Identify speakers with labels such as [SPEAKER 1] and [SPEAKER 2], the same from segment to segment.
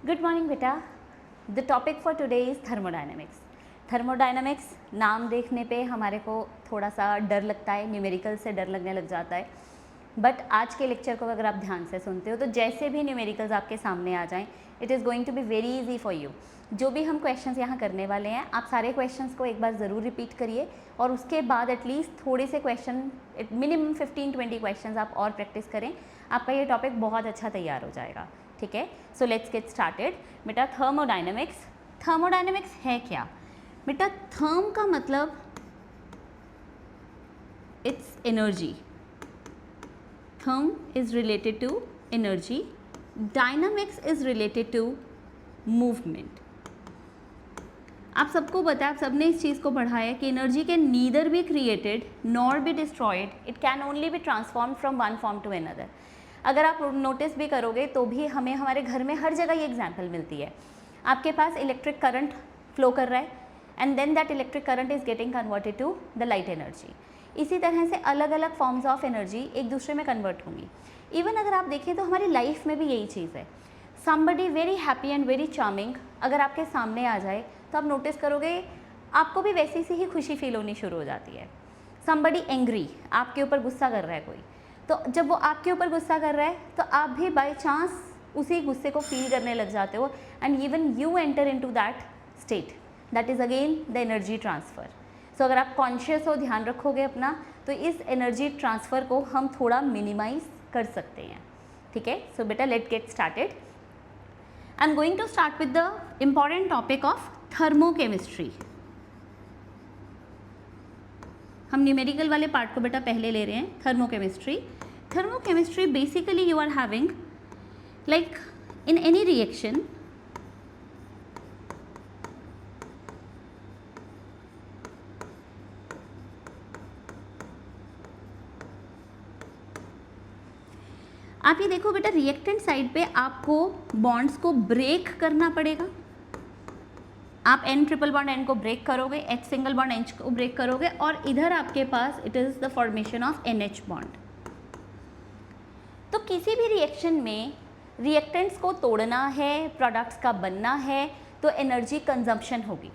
[SPEAKER 1] Good morning बेटा। The topic for today is thermodynamics. Thermodynamics नाम देखने पे हमारे को थोड़ा सा डर लगता है, न्यूमेरिकल से डर लगने लग जाता है, बट आज के लेक्चर को अगर आप ध्यान से सुनते हो तो जैसे भी न्यूमेरिकल्स आपके सामने आ जाएं, it is going to be very easy for you. जो भी हम क्वेश्चंस यहाँ करने वाले हैं, आप सारे क्वेश्चंस को एक बार ज़रूर रिपीट करिए और उसके बाद एटलीस्ट थोड़े से क्वेश्चन, मिनिमम 15-20 क्वेश्चंस आप और प्रैक्टिस करें। आपका ये टॉपिक बहुत अच्छा तैयार हो जाएगा, ठीक है। So let's get started. बेटा थर्मोडायनेमिक्स, थर्मोडायनेमिक्स है क्या बेटा? थर्म का मतलब it's energy, therm is related to energy, dynamics is related to movement. आप सबको पता है, आप सबने इस चीज़ को पढ़ा है कि energy can neither be created nor be destroyed, it can only be transform from one form to another. अगर आप नोटिस भी करोगे तो भी हमें हमारे घर में हर जगह ये एग्जाम्पल मिलती है। आपके पास इलेक्ट्रिक करंट फ्लो कर रहा है and then that electric current is getting converted to the light energy. इसी तरह से अलग अलग फॉर्म्स ऑफ एनर्जी एक दूसरे में कन्वर्ट होंगी। इवन अगर आप देखें तो हमारी लाइफ में भी यही चीज़ है। Somebody very happy and very charming अगर आपके सामने आ जाए तो आप नोटिस करोगे आपको भी वैसी सी ही खुशी फील होनी शुरू हो जाती है। समबडी एंग्री, आपके ऊपर गुस्सा कर रहा है कोई, तो जब वो आपके ऊपर गुस्सा कर रहा है तो आप भी बाय चांस उसी गुस्से को फील करने लग जाते हो and even you enter into that state, that is again the energy transfer. So अगर आप कॉन्शियस हो, ध्यान रखोगे अपना, तो इस एनर्जी ट्रांसफ़र को हम थोड़ा मिनिमाइज कर सकते हैं, ठीक है। सो बेटा let get started. I am going to start with the important topic of thermochemistry. हम न्यूमेरिकल वाले पार्ट को बेटा पहले ले रहे हैं, thermochemistry. Thermochemistry basically you are having like in any reaction आप ये देखो बेटा, रिएक्टेंट साइड पे आपको बॉन्ड्स को ब्रेक करना पड़ेगा। आप N ट्रिपल बॉन्ड N को ब्रेक करोगे, H सिंगल बॉन्ड H को ब्रेक करोगे और इधर आपके पास it is the formation of NH bond. तो किसी भी रिएक्शन में रिएक्टेंट्स को तोड़ना है, प्रोडक्ट्स का बनना है, तो एनर्जी कंजम्पशन होगी।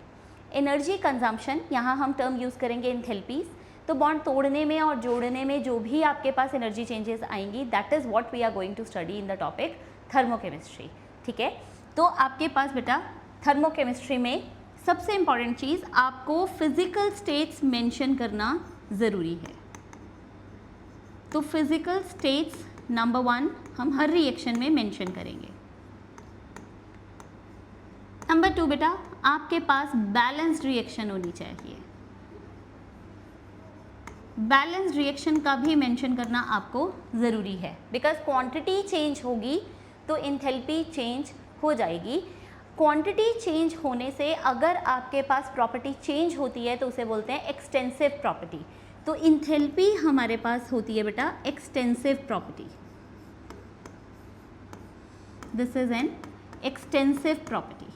[SPEAKER 1] एनर्जी कंजम्पशन, यहाँ हम टर्म यूज़ करेंगे एंथैल्पीज। तो बॉन्ड तोड़ने में और जोड़ने में जो भी आपके पास एनर्जी चेंजेस आएंगी, that is what we are going to study in the topic thermochemistry, ठीक है। तो आपके पास बेटा थर्मोकेमिस्ट्री में सबसे इम्पॉर्टेंट चीज़, आपको फिजिकल स्टेट्स मेंशन करना ज़रूरी है। तो फिजिकल स्टेट्स नंबर 1 हम हर रिएक्शन में मेंशन करेंगे। नंबर 2 बेटा, आपके पास बैलेंस्ड रिएक्शन होनी चाहिए। बैलेंस्ड रिएक्शन का भी मेंशन करना आपको ज़रूरी है, बिकॉज क्वांटिटी चेंज होगी तो एंथैल्पी चेंज हो जाएगी। क्वांटिटी चेंज होने से अगर आपके पास प्रॉपर्टी चेंज होती है तो उसे बोलते हैं एक्सटेंसिव प्रॉपर्टी। तो एंथैल्पी हमारे पास होती है बेटा extensive property, this is an extensive property.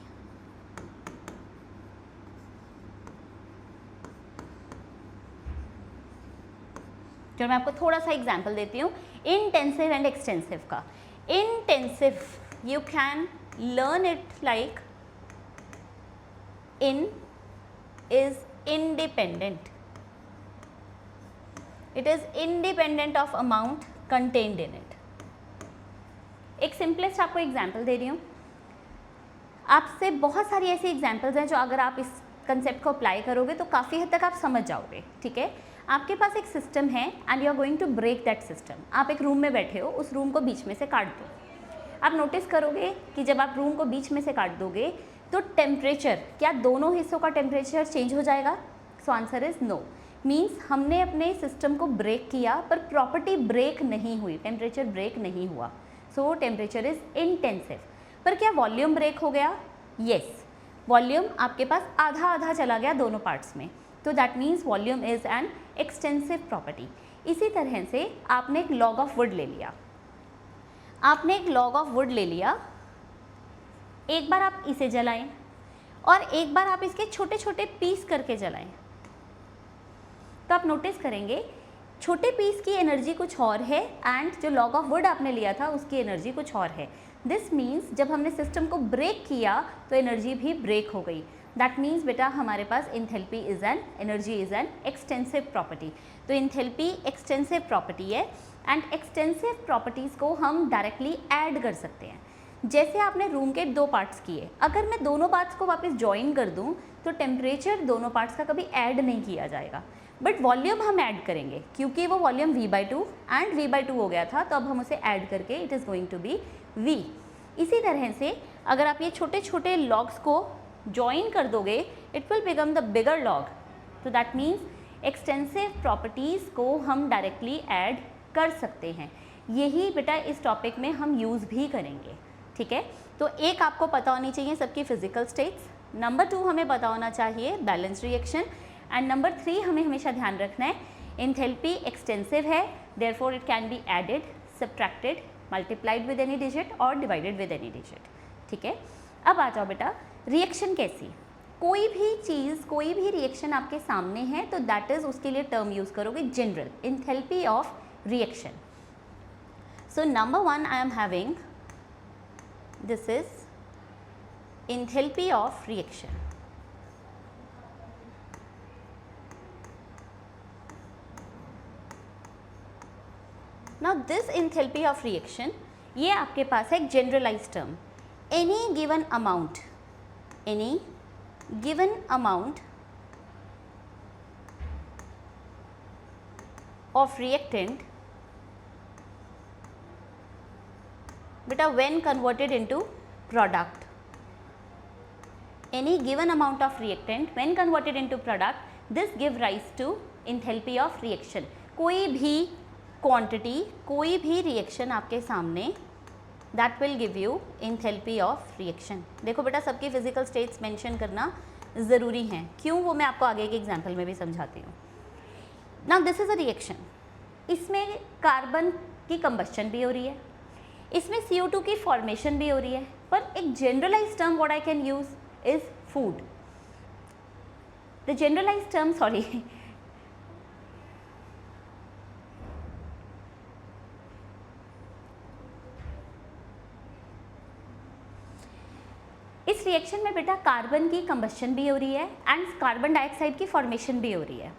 [SPEAKER 1] चलो मैं आपको थोड़ा सा एग्जांपल देती हूँ इंटेंसिव एंड एक्सटेंसिव का। Intensive you can learn it like in is independent, it is independent of amount contained in it। एक सिंपलेस्ट आपको एग्जांपल दे रही हूँ, आपसे बहुत सारी ऐसी एग्जांपल्स हैं जो अगर आप इस कंसेप्ट को अप्लाई करोगे तो काफ़ी हद तक आप समझ जाओगे, ठीक है। आपके पास एक सिस्टम है and you are going to break that system. आप एक रूम में बैठे हो, उस रूम को बीच में से काट दो। आप नोटिस करोगे कि जब आप रूम को बीच में से काट दोगे तो टेम्परेचर, क्या दोनों हिस्सों का टेम्परेचर चेंज हो जाएगा? So answer is no. Means हमने अपने सिस्टम को ब्रेक किया पर प्रॉपर्टी ब्रेक नहीं हुई, टेम्परेचर ब्रेक नहीं हुआ। सो टेम्परेचर इज इंटेंसिव। पर क्या वॉल्यूम ब्रेक हो गया? यस, वॉल्यूम आपके पास आधा आधा चला गया दोनों पार्ट्स में, तो that means volume is an extensive property. इसी तरह से आपने एक लॉग ऑफ वुड ले लिया, आपने एक लॉग ऑफ वुड ले लिया, एक बार आप इसे जलाएं और एक बार आप इसके छोटे छोटे पीस करके जलाएं, तो आप नोटिस करेंगे छोटे पीस की एनर्जी कुछ और है एंड जो लॉग ऑफ वुड आपने लिया था उसकी एनर्जी कुछ और है। दिस मीन्स जब हमने सिस्टम को ब्रेक किया तो एनर्जी भी ब्रेक हो गई। दैट मीन्स बेटा हमारे पास enthalpy is an energy is an extensive property. तो एंथैल्पी एक्सटेंसिव प्रॉपर्टी है एंड एक्सटेंसिव प्रॉपर्टीज़ को हम डायरेक्टली ऐड कर सकते हैं। जैसे आपने रूम के 2 पार्ट्स किए, अगर मैं दोनों पार्ट्स को वापस ज्वाइन कर दूं तो टेम्परेचर दोनों पार्ट्स का कभी ऐड नहीं किया जाएगा, बट वॉल्यूम हम ऐड करेंगे क्योंकि वो वॉल्यूम V/2 एंड V/2 हो गया था, तो अब हम उसे ऐड करके it is going to be V। इसी तरह से अगर आप ये छोटे छोटे लॉग्स को ज्वाइन कर दोगे it will become the bigger log. तो दैट मीन्स एक्सटेंसिव प्रॉपर्टीज़ को हम डायरेक्टली ऐड कर सकते हैं। यही बेटा इस टॉपिक में हम यूज़ भी करेंगे, ठीक है। तो एक आपको पता होनी चाहिए सबकी फिजिकल स्टेट्स, नंबर 2 हमें पता होना चाहिए बैलेंस रिएक्शन, एंड नंबर 3 हमें हमेशा ध्यान रखना है एंथैल्पी एक्सटेंसिव है, therefore it can be added, subtracted, multiplied with any digit और डिवाइडेड विद एनी डिजिट, ठीक है। अब आ जाओ बेटा रिएक्शन कैसी, कोई भी चीज़ कोई भी रिएक्शन आपके सामने है तो दैट इज़ उसके लिए टर्म यूज़ करोगे general, enthalpy of reaction. So number 1 I am having, this is enthalpy of reaction. Now this enthalpy of reaction, ये आपके पास है एक generalized term, any given amount of reactant beta when converted into product, any given amount of reactant when converted into product, this give rise to enthalpy of reaction। कोई भी quantity, कोई भी reaction आपके सामने that will give you enthalpy of reaction। देखो बेटा सबकी physical states mention करना ज़रूरी हैं, क्यों वो मैं आपको आगे के एग्जाम्पल में भी समझाती हूँ। Now this is a reaction, इसमें कार्बन की कंबस्शन भी हो रही है, इसमें CO2 की फॉर्मेशन भी हो रही है, पर एक generalise term what I can use is food. The generalise term, sorry, इस रिएक्शन में बेटा कार्बन की कंबस्शन भी हो रही है एंड कार्बन डाइऑक्साइड की फॉर्मेशन भी हो रही है,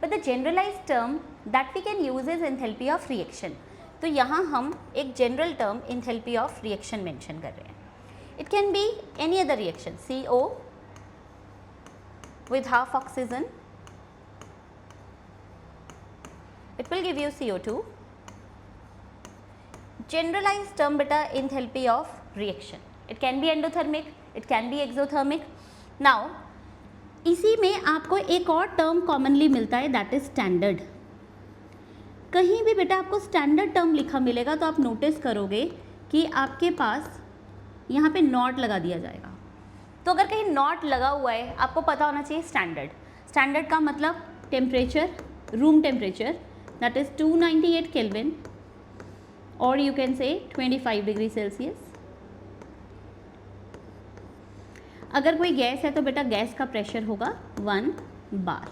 [SPEAKER 1] but the generalise term that we can use is enthalpy of reaction. तो यहाँ हम एक general term enthalpy of reaction mention कर रहे हैं। It can be any other reaction, CO with half oxygen, it will give you CO2। generalized term beta enthalpy of reaction, it can be endothermic, it can be exothermic। now इसी में आपको एक और term commonly मिलता है that is standard. कहीं भी बेटा आपको स्टैंडर्ड टर्म लिखा मिलेगा तो आप नोटिस करोगे कि आपके पास यहाँ पे नॉट लगा दिया जाएगा। तो अगर कहीं नॉट लगा हुआ है आपको पता होना चाहिए स्टैंडर्ड। स्टैंडर्ड का मतलब temperature, room temperature that is 298 kelvin और you can say 25 degree Celsius. अगर कोई गैस है तो बेटा गैस का प्रेशर होगा 1 bar.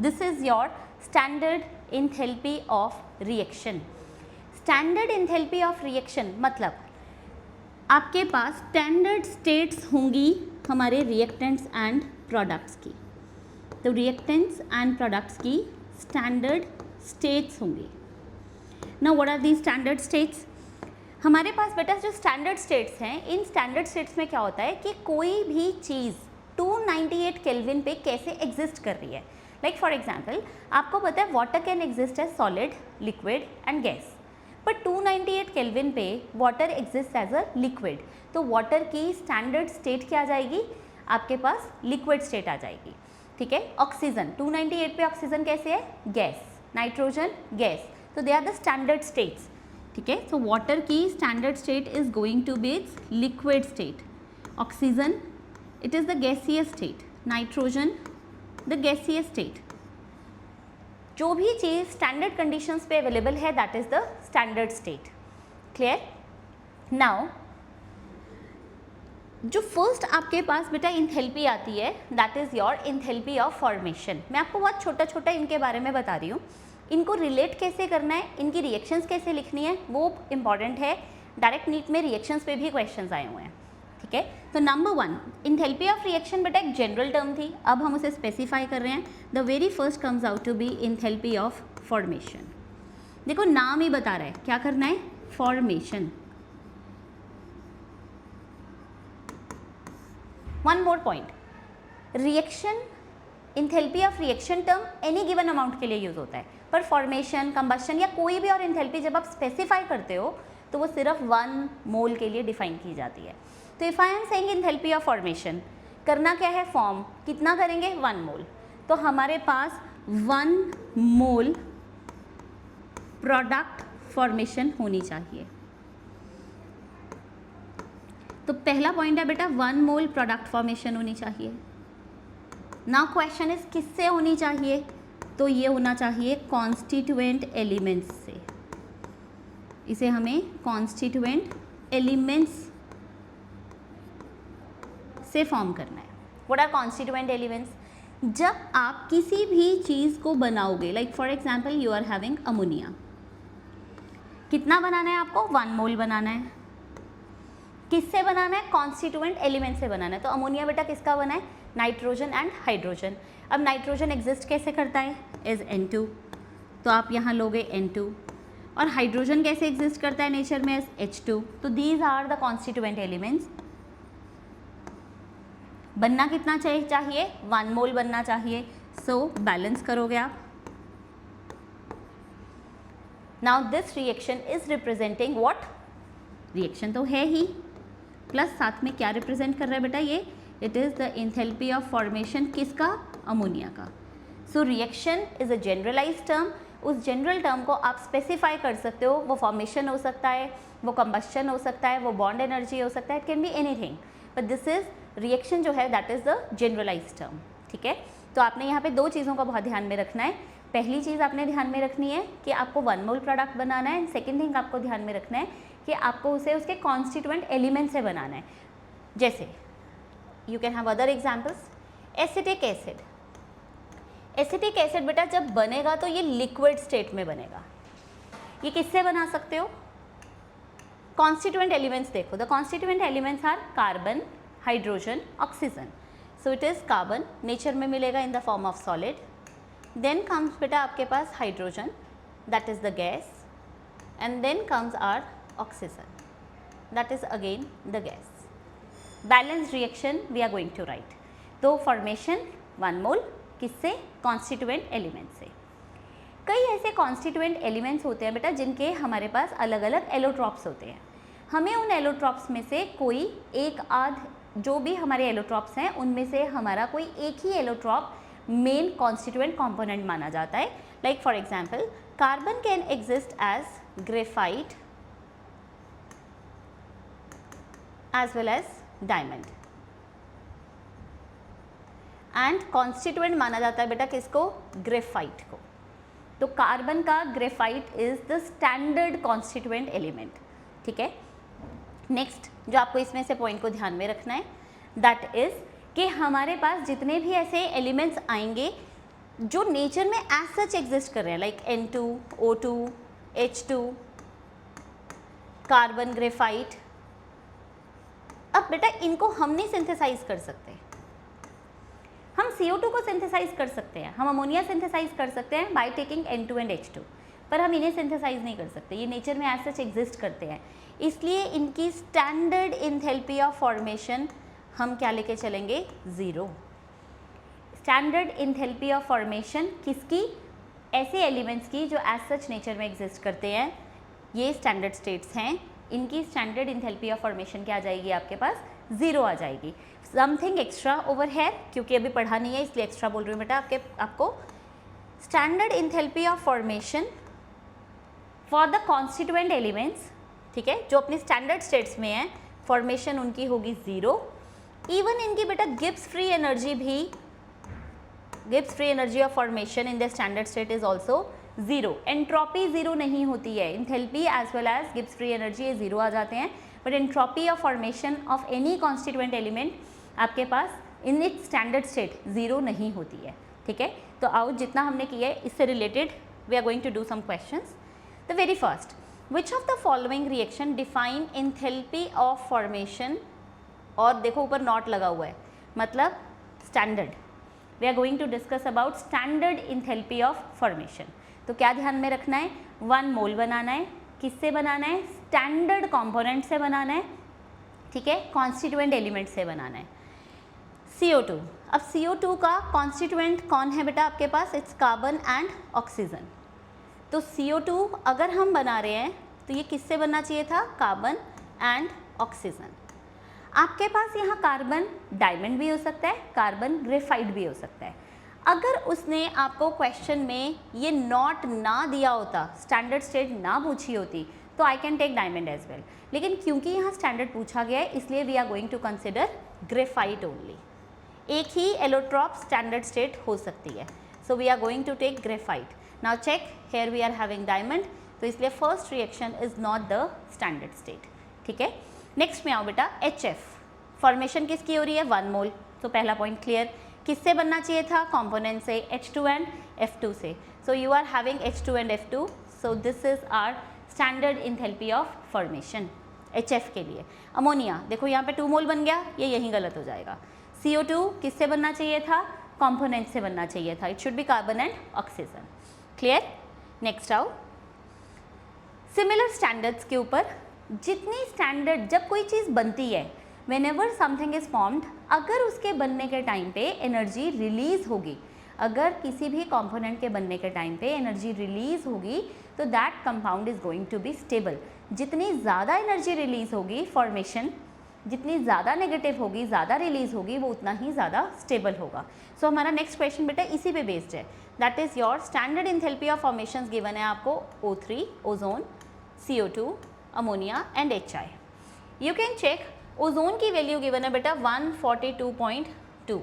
[SPEAKER 1] This is your standard enthalpy of reaction. Standard enthalpy of reaction मतलब आपके पास स्टैंडर्ड स्टेट्स होंगी हमारे रिएक्टेंट्स एंड प्रोडक्ट्स की। तो रिएक्टेंट्स एंड प्रोडक्ट्स की स्टैंडर्ड स्टेट्स होंगी। Now what are the standard states? हमारे पास बेटा जो स्टैंडर्ड स्टेट्स हैं, इन स्टैंडर्ड स्टेट्स में क्या होता है कि कोई भी चीज़ 298 केल्विन पे कैसे एग्जिस्ट कर रही है। लाइक फॉर एग्जांपल आपको पता है water can exist as solid, liquid and gas, but 298 kelvin पे water exist as a liquid. तो वाटर की स्टैंडर्ड स्टेट क्या आ जाएगी? आपके पास लिक्विड स्टेट आ जाएगी। ठीक है। ऑक्सीजन 298 पे ऑक्सीजन कैसे है? गैस। Nitrogen gas. तो they are the standard states. ठीक है। सो वाटर की standard state is going to be its liquid state. Oxygen it is the gaseous state. Nitrogen the gaseous state. जो भी चीज़ स्टैंडर्ड कंडीशंस पे available है that is the standard state. Clear? Now जो first आपके पास बेटा इंथैल्पी आती है that is your enthalpy of formation. मैं आपको बहुत छोटा छोटा इनके बारे में बता रही हूँ। इनको रिलेट कैसे करना है, इनकी रिएक्शंस कैसे लिखनी है वो इम्पॉर्टेंट है डायरेक्ट नीट में रिएक्शंस पे भी क्वेश्चंस आए हुए हैं, ठीक है। तो नंबर 1 इंथैल्पी ऑफ रिएक्शन बेटा एक जनरल टर्म थी, अब हम उसे स्पेसिफाई कर रहे हैं। The very first comes out to be enthalpy of formation. देखो नाम ही बता रहा है, क्या करना है, formation. One more point, reaction enthalpy of reaction term any given amount के लिए यूज होता है, पर फॉर्मेशन, कंबस्शन या कोई भी और इंथैल्पी जब आप स्पेसिफाई करते हो तो वो सिर्फ 1 मोल के लिए डिफाइन की जाती है। तो if I am saying enthalpy of formation, करना क्या है, फॉर्म कितना करेंगे, 1 मोल। तो हमारे पास 1 मोल प्रोडक्ट फॉर्मेशन होनी चाहिए। तो पहला पॉइंट है बेटा 1 मोल प्रोडक्ट फॉर्मेशन होनी चाहिए। नाउ क्वेश्चन इज किससे होनी चाहिए, तो ये होना चाहिए कॉन्स्टिट्यूएंट एलिमेंट्स से। इसे हमें कॉन्स्टिट्यूएंट एलिमेंट्स से फॉर्म करना है। व्हाट आर कॉन्स्टिट्यूएंट एलिमेंट्स, जब आप किसी भी चीज़ को बनाओगे, like for example you are having ammonia, कितना बनाना है आपको, 1 मोल बनाना है। किससे बनाना है, कॉन्स्टिट्यूएंट एलिमेंट से बनाना है। तो अमोनिया बेटा किसका बना है, नाइट्रोजन एंड हाइड्रोजन। अब नाइट्रोजन एग्जिस्ट कैसे करता है, एज N2, तो आप यहाँ लोगे N2। और हाइड्रोजन कैसे एग्जिस्ट करता है नेचर में, एज H2। तो these are the constituent elements. बनना कितना चाहिए, 1 मोल बनना चाहिए। सो बैलेंस करोगे आप। Now this reaction is representing what, reaction तो है ही, प्लस साथ में क्या रिप्रेजेंट कर रहा है बेटा ये, it is the enthalpy of formation किसका, अमोनिया का। So reaction is a generalised term, उस जनरल टर्म को आप स्पेसिफाई कर सकते हो। वो फॉर्मेशन हो सकता है, वो कंबस्शन हो सकता है, वो बॉन्ड एनर्जी हो सकता है, it can be anything, but this is reaction जो है that is the generalised term, ठीक है। तो आपने यहाँ पे 2 चीज़ों का बहुत ध्यान में रखना है। पहली चीज़ आपने ध्यान में रखनी है कि आपको 1 मोल प्रोडक्ट बनाना है, एंड सेकेंड थिंग आपको ध्यान में रखना है कि आपको उसे उसके कॉन्स्टिट्यूएंट एलिमेंट से बनाना है। जैसे you can have other examples, acetic acid. Acetic acid बेटा जब बनेगा तो ये लिक्विड स्टेट में बनेगा। ये किससे बना सकते हो, कॉन्स्टिट्यूएंट एलिमेंट्स देखो, the constituent elements are carbon, hydrogen, oxygen. So it is carbon, nature में मिलेगा in the form of solid. Then comes बेटा आपके पास hydrogen, that is the gas, and then comes our oxygen, that is again the gas. Balance reaction we are going to write. तो formation 1 mole किससे, constituent element से। कई ऐसे constituent elements होते हैं बेटा जिनके हमारे पास अलग अलग एलोट्रॉप्स होते हैं। हमें उन एलोट्रॉप्स में से कोई एक आध, जो भी हमारे एलोट्रॉप्स हैं उनमें से हमारा कोई एक ही एलोट्रॉप मेन कॉन्स्टिट्यूएंट कंपोनेंट माना जाता है। Like for example carbon can exist as graphite as well as diamond, and constituent माना जाता है बेटा किसको, ग्रेफाइट को। तो कार्बन का graphite is the standard constituent element, ठीक है। नेक्स्ट जो आपको इसमें से पॉइंट को ध्यान में रखना है दैट इज कि हमारे पास जितने भी ऐसे एलिमेंट्स आएंगे जो नेचर में एज सच एग्जिस्ट कर रहे हैं, like N2, O2, H2, carbon, graphite, अब बेटा इनको हम नहीं सिंथेसाइज कर सकते। हम CO2 को सिंथेसाइज कर सकते हैं, हम अमोनिया सिंथेसाइज कर सकते हैं by taking N2 and H2, पर हम इन्हें सिंथेसाइज नहीं कर सकते। ये नेचर में एज सच एग्जिस्ट करते हैं, इसलिए इनकी स्टैंडर्ड इंथैल्पी ऑफ फॉर्मेशन हम क्या लेके चलेंगे, 0। स्टैंडर्ड इंथैल्पी ऑफ फॉर्मेशन किसकी, ऐसे एलिमेंट्स की जो एज सच नेचर में एग्जिस्ट करते हैं, ये स्टैंडर्ड स्टेट्स हैं, इनकी स्टैंडर्ड इंथैल्पी ऑफ फॉर्मेशन क्या आ जाएगी, आपके पास 0 आ जाएगी। समथिंग एक्स्ट्रा ओवर हेयर, क्योंकि अभी पढ़ा नहीं है इसलिए एक्स्ट्रा बोल रही हूँ बेटा आपको। Standard enthalpy of formation for the constituent elements, ठीक है, जो अपने स्टैंडर्ड स्टेट्स में है, फॉर्मेशन उनकी होगी 0। इवन इनकी बेटा गिब्स फ्री एनर्जी भी, Gibbs free energy of formation in the standard state is also 0। Entropy 0 नहीं होती है, enthalpy as well as Gibbs free energy ये 0 आ जाते हैं, but entropy of formation of any constituent element आपके पास इन इट्स स्टैंडर्ड स्टेट 0 नहीं होती है, ठीक है। तो आओ जितना हमने किया है इससे related we are going to do some questions. The very first, which of the following reaction define enthalpy of formation, और देखो ऊपर नॉट लगा हुआ है, मतलब standard, we are going to discuss about standard enthalpy of formation. तो क्या ध्यान में रखना है, 1 मोल बनाना है, किससे बनाना है, स्टैंडर्ड कंपोनेंट से बनाना है, ठीक है, कॉन्स्टिट्यूएंट एलिमेंट से बनाना है। CO2, अब CO2 का कॉन्स्टिट्यूएंट कौन है बेटा आपके पास, इट्स कार्बन एंड ऑक्सीजन। तो CO2 अगर हम बना रहे हैं तो ये किससे बनना चाहिए था, कार्बन एंड ऑक्सीजन। आपके पास यहाँ कार्बन डायमंड भी हो सकता है, कार्बन ग्रेफाइट भी हो सकता है। अगर उसने आपको क्वेश्चन में ये नॉट ना दिया होता, स्टैंडर्ड स्टेट ना पूछी होती, तो I can take diamond as well, लेकिन क्योंकि यहाँ स्टैंडर्ड पूछा गया है इसलिए we are going to consider graphite only. एक ही एलोट्रॉप स्टैंडर्ड स्टेट हो सकती है, so we are going to take graphite. Now check, here we are having diamond, तो इसलिए first reaction is not the standard state, ठीक है। Next में आओ बेटा, HF, फॉर्मेशन किसकी हो रही है, 1 मोल, तो पहला पॉइंट क्लियर। किससे बनना चाहिए था, कंपोनेंट से, H2 एंड F2 से, so you are having H2 and F2, so this is our standard enthalpy of formation HF के लिए। अमोनिया, देखो यहाँ पे 2 मोल बन गया, ये यहीं गलत हो जाएगा। CO2 किससे बनना चाहिए था, कंपोनेंट से बनना चाहिए था, it should B carbon and oxygen, clear. Next आओ, सिमिलर स्टैंडर्ड्स के ऊपर, जितनी स्टैंडर्ड, जब कोई चीज़ बनती है, whenever something is formed, अगर उसके बनने के टाइम पे एनर्जी रिलीज होगी, अगर किसी भी कंपोनेंट के बनने के टाइम पे एनर्जी रिलीज होगी, तो that compound is going to be stable. जितनी ज़्यादा एनर्जी रिलीज होगी, फॉर्मेशन जितनी ज़्यादा नेगेटिव होगी, ज़्यादा रिलीज होगी, वो उतना ही ज़्यादा स्टेबल होगा। सो हमारा नेक्स्ट क्वेश्चन बेटा इसी पे बेस्ड है, that is your standard enthalpy of formations given है आपको, O3, ozone, CO2, ammonia and HI। You can check, ozone की वैल्यू गिवन है बेटा 142.2,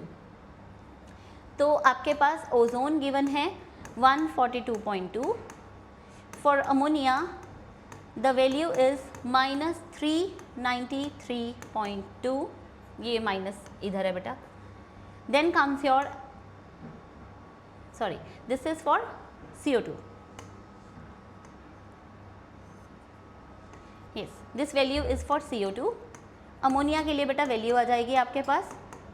[SPEAKER 1] तो आपके पास ओजोन गिवन है 142.2, for ammonia the value is -393.2, ये माइनस इधर है बेटा। Then comes your, sorry, this is for CO2, yes, this value is for CO2। Ammonia के लिए बेटा वैल्यू आ जाएगी आपके पास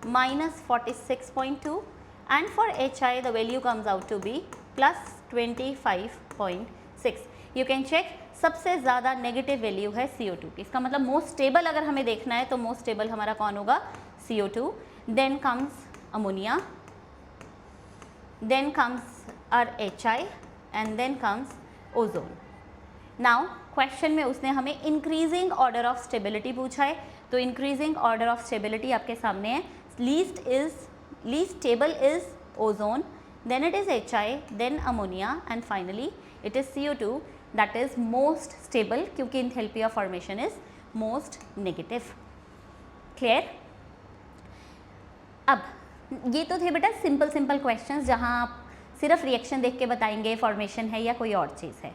[SPEAKER 1] -46.2 and for HI the value comes out to be +25.6। You can check, सबसे ज़्यादा नेगेटिव वैल्यू है CO2 की, इसका मतलब मोस्ट स्टेबल अगर हमें देखना है तो मोस्ट स्टेबल हमारा कौन होगा, CO2, then comes ammonia, then comes our HI and then comes ozone. Now question में उसने हमें इंक्रीजिंग ऑर्डर ऑफ स्टेबिलिटी पूछा है, तो इंक्रीजिंग ऑर्डर ऑफ स्टेबिलिटी आपके सामने है, least stable is ozone, then it is HI, then ammonia and finally it is CO2 that is most stable, क्योंकि enthalpy of formation is most negative, clear. अब ये तो थे बेटा सिंपल क्वेश्चंस जहाँ आप सिर्फ रिएक्शन देख के बताएंगे फॉर्मेशन है या कोई और चीज़ है।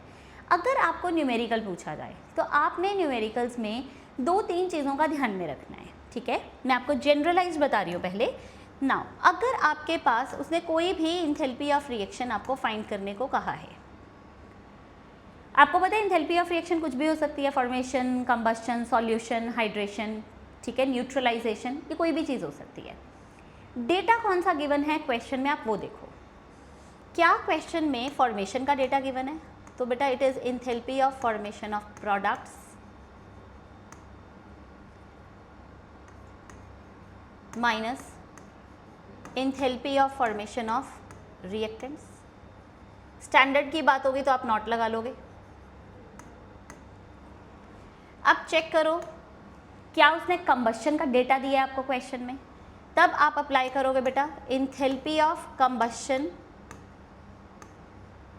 [SPEAKER 1] अगर आपको न्यूमेरिकल पूछा जाए तो आपने न्यूमेरिकल्स में 2-3 चीज़ों का ध्यान में रखना है, ठीक है। मैं आपको जनरलाइज बता रही हूँ पहले। नाउ अगर आपके पास उसने कोई भी इंथैल्पी ऑफ रिएक्शन आपको फाइंड करने को कहा है, आपको पता है इंथैल्पी ऑफ रिएक्शन कुछ भी हो सकती है, फॉर्मेशन, कंबस्शन, सॉल्यूशन, हाइड्रेशन, ठीक है, न्यूट्रलाइजेशन, ये कोई भी चीज़ हो सकती है। डेटा कौन सा गिवन है क्वेश्चन में, आप वो देखो। क्या क्वेश्चन में फॉर्मेशन का डेटा गिवन है, तो बेटा it is enthalpy of formation of products minus enthalpy of formation of reactants. Standard की बात होगी तो आप नॉट लगा लोगे। अब चेक करो क्या उसने कंबस्शन का डेटा दिया है आपको क्वेश्चन में, तब आप अप्लाई करोगे बेटा enthalpy of combustion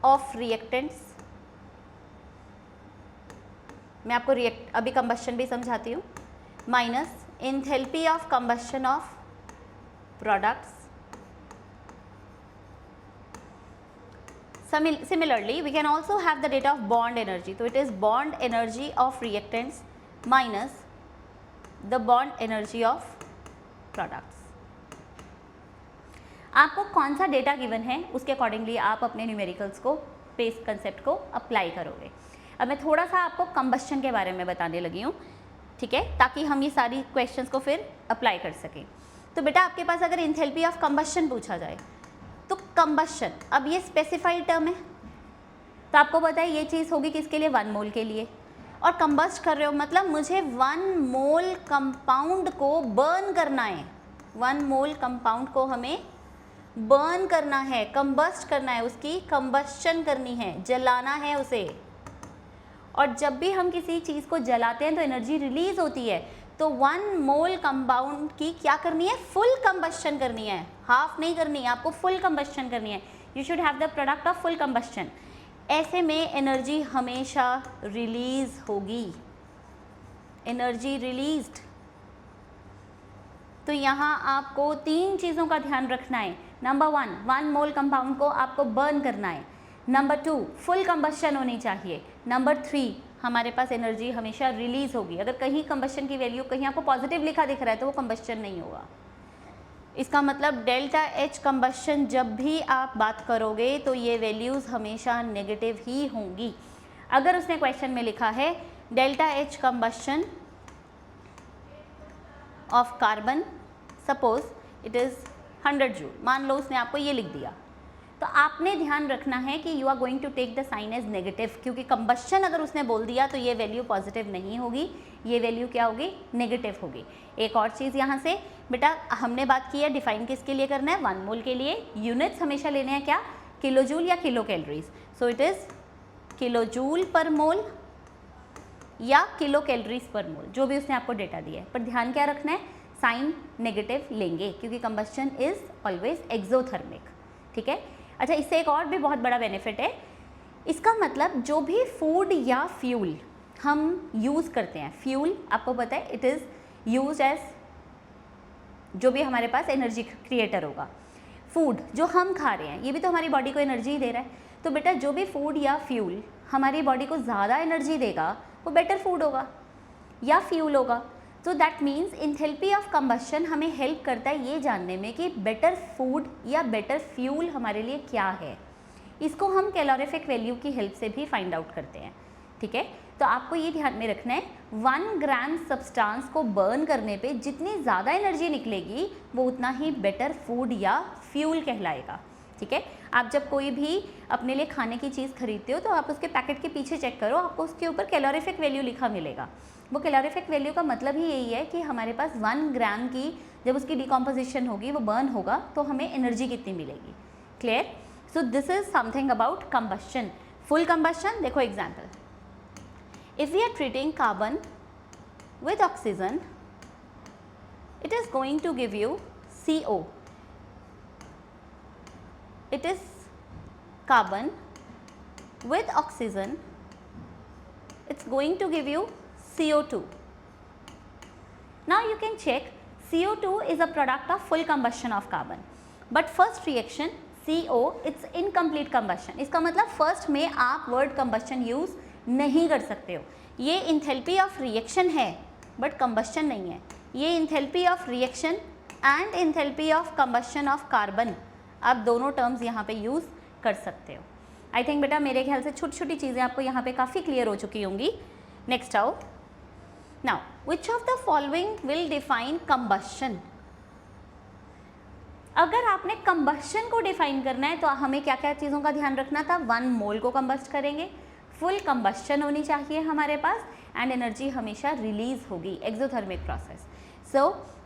[SPEAKER 1] of reactants. मैं आपको अभी कंबस्शन भी समझाती हूँ, minus enthalpy of combustion of products. Similarly, we can also have the data of bond energy. So it is bond energy of reactants minus the bond energy of products. आपको कौन सा data given है उसके accordingly आप अपने numericals को base concept को apply करोगे। अब मैं थोड़ा सा आपको कंबस्शन के बारे में बताने लगी हूँ, ठीक है, ताकि हम ये सारी क्वेश्चंस को फिर अप्लाई कर सकें। तो बेटा आपके पास अगर एंथैल्पी ऑफ कंबस्शन पूछा जाए तो कंबस्शन, अब ये स्पेसिफाइड टर्म है, तो आपको पता है ये चीज़ होगी किसके लिए, 1 मोल के लिए। और कंबस्ट कर रहे हो मतलब मुझे 1 मोल कंपाउंड को बर्न करना है, 1 मोल कंपाउंड को हमें बर्न करना है, कंबस्ट करना है, उसकी कंबस्शन करनी है, जलाना है उसे। और जब भी हम किसी चीज़ को जलाते हैं तो एनर्जी रिलीज होती है, तो 1 मोल कंपाउंड की क्या करनी है, फुल कंबस्शन करनी है, हाफ नहीं करनी है, आपको फुल कंबस्शन करनी है। You should have the product of full combustion. ऐसे में एनर्जी हमेशा रिलीज होगी, एनर्जी रिलीज्ड। तो यहाँ आपको 3 चीज़ों का ध्यान रखना है। नंबर 1 मोल कंपाउंड को आपको बर्न करना है। नंबर 2 फुल कंबस्शन होनी चाहिए। नंबर 3 हमारे पास एनर्जी हमेशा रिलीज होगी। अगर कहीं कंबस्शन की वैल्यू कहीं आपको पॉजिटिव लिखा दिख रहा है तो वो कंबस्शन नहीं होगा। इसका मतलब डेल्टा एच कंबस्शन जब भी आप बात करोगे तो ये वैल्यूज़ हमेशा नेगेटिव ही होंगी। अगर उसने क्वेश्चन में लिखा है delta H combustion of carbon, suppose it is 100 joule, मान लो उसने आपको ये लिख दिया, तो आपने ध्यान रखना है कि you are going to take the sign as negative, क्योंकि कंबस्शन अगर उसने बोल दिया तो ये वैल्यू पॉजिटिव नहीं होगी, ये वैल्यू क्या होगी, नेगेटिव होगी। एक और चीज़ यहाँ से बेटा हमने बात की है डिफाइन किसके लिए करना है, 1 मोल के लिए। यूनिट्स हमेशा लेने हैं क्या, किलो जूल या kilo calories. So it is kilo joule पर मोल या किलो कैलोरीज पर मोल, जो भी उसने आपको डेटा दिया है। पर ध्यान क्या रखना है, साइन नेगेटिव लेंगे क्योंकि कंबस्शन इज ऑलवेज एक्सोथर्मिक, ठीक है। अच्छा, इससे एक और भी बहुत बड़ा बेनिफिट है, इसका मतलब जो भी फूड या फ्यूल हम यूज़ करते हैं, फ्यूल आपको पता है इट इज़ यूज एज, जो भी हमारे पास एनर्जी क्रिएटर होगा। फूड जो हम खा रहे हैं ये भी तो हमारी बॉडी को एनर्जी दे रहा है, तो बेटा जो भी फूड या फ्यूल हमारी बॉडी को ज़्यादा एनर्जी देगा वो बेटर फूड होगा या फ्यूल होगा। तो that means enthalpy of combustion हमें हेल्प करता है ये जानने में कि बेटर फूड या बेटर फ्यूल हमारे लिए क्या है। इसको हम कैलोरीफिक वैल्यू की हेल्प से भी फाइंड आउट करते हैं, ठीक है। तो आपको ये ध्यान में रखना है 1 ग्राम सब्सटेंस को बर्न करने पे जितनी ज़्यादा एनर्जी निकलेगी वो उतना ही बेटर फूड या फ्यूल कहलाएगा, ठीक है। आप जब कोई भी अपने लिए खाने की चीज़ खरीदते हो तो आप उसके पैकेट के पीछे चेक करो, आपको उसके ऊपर कैलोरीफिक वैल्यू लिखा मिलेगा। वो कैलोरीफिक वैल्यू का मतलब ही यही है कि हमारे पास 1 ग्राम की जब उसकी डिकम्पोजिशन होगी, वो बर्न होगा, तो हमें एनर्जी कितनी मिलेगी। Clear? So this is something about combustion. Full combustion देखो example, if we are treating carbon with oxygen, it is going to give you CO. It is carbon with oxygen, it's going to give you CO2. Now you can check CO2 is a product of full combustion of carbon, but first reaction CO it's incomplete combustion. इसका मतलब first में आप word combustion use नहीं कर सकते हो। ये enthalpy of reaction है बट कंबस्शन नहीं है। ये enthalpy of reaction and enthalpy of combustion of carbon, आप दोनों टर्म्स यहाँ पे यूज़ कर सकते हो। आई थिंक बेटा मेरे ख्याल से छोटी छोटी चीज़ें आपको यहाँ पे काफ़ी क्लियर हो चुकी होंगी। नेक्स्ट आओ, now which of the following will define combustion. अगर आपने कंबस्शन को डिफाइन करना है तो हमें क्या क्या चीज़ों का ध्यान रखना था, 1 मोल को कंबस्ट करेंगे, फुल कंबस्शन होनी चाहिए हमारे पास, एंड एनर्जी हमेशा रिलीज होगी, exothermic process. So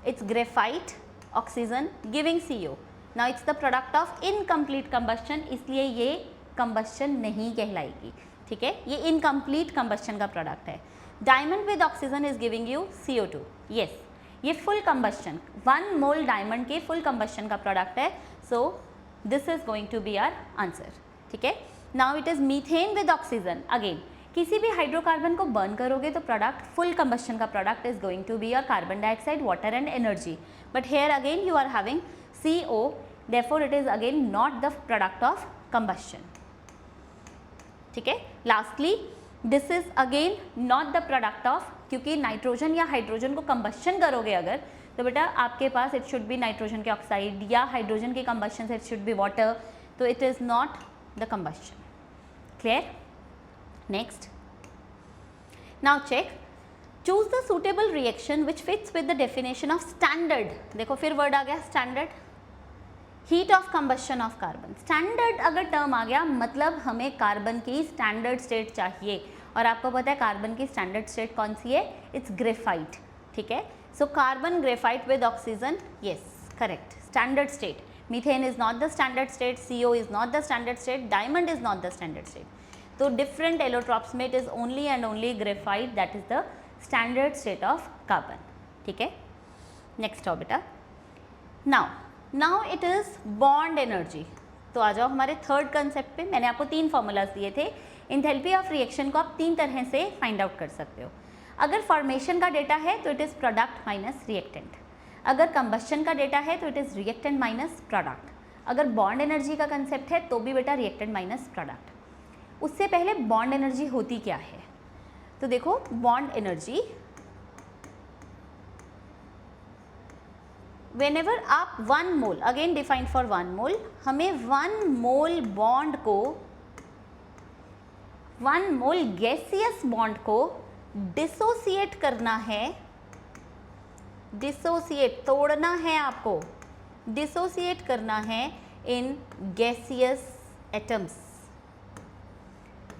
[SPEAKER 1] it's graphite oxygen giving CO। Now it's the product of incomplete combustion, इसलिए ये कंबस्शन नहीं कहलाएगी, ठीक है। ये इनकम्प्लीट कंबस्शन का प्रोडक्ट है। Diamond with oxygen is giving you CO2, yes ये फुल कंबस्शन, 1 मोल डायमंड के फुल कंबस्शन का प्रोडक्ट है। So this is going to be our answer, ठीक है। Now it is methane with oxygen. Again किसी भी hydrocarbon को burn करोगे तो प्रोडक्ट फुल कंबस्शन का product is going to be a carbon dioxide, water and energy, but here again you are having CO, therefore it is again not the product of combustion, ठीक है। Lastly this is again not the product of, क्योंकि nitrogen या hydrogen को combustion करोगे अगर तो बेटा आपके पास इट शुड बी नाइट्रोजन के ऑक्साइड, या हाइड्रोजन के कंबस्शन से इट शुड बी वाटर, तो it is not the combustion. Clear? Next now check, choose the suitable reaction which fits with the definition of standard, देखो फिर word आ गया standard, heat of combustion of carbon. Standard अगर term आ गया मतलब हमें carbon की स्टैंडर्ड स्टेट चाहिए, और आपको पता है कार्बन की स्टैंडर्ड स्टेट कौन सी है, इट्स ग्रेफाइट, ठीक है। So carbon graphite with oxygen, yes correct, standard state. Methane is not the standard state, CO is not the standard state, diamond is not the standard state, तो different allotropes में it is only and only graphite that is the standard state of carbon, ठीक है। Next आओ बेटा, now it is bond energy. तो आ जाओ हमारे third concept पे। मैंने आपको 3 फॉर्मूलाज दिए थे, एंथैल्पी ऑफ रिएक्शन को आप 3 तरह से फाइंड आउट कर सकते हो। अगर फॉर्मेशन का डेटा है तो it is product minus reactant, अगर कंबस्शन का डेटा है तो it is reactant minus product, अगर बॉन्ड एनर्जी का कंसेप्ट है तो भी बेटा रिएक्टेंट माइनस प्रोडक्ट। उससे पहले बॉन्ड एनर्जी होती क्या है, तो देखो बॉन्ड एनर्जी, व्हेनेवर आप 1 मोल, अगेन डिफाइंड फॉर 1 मोल, हमें 1 मोल बॉन्ड को, 1 मोल गैसियस बॉन्ड को डिसोसिएट करना है, डिसोसिएट तोड़ना है, आपको डिसोसिएट करना है इन गैसियस एटम्स,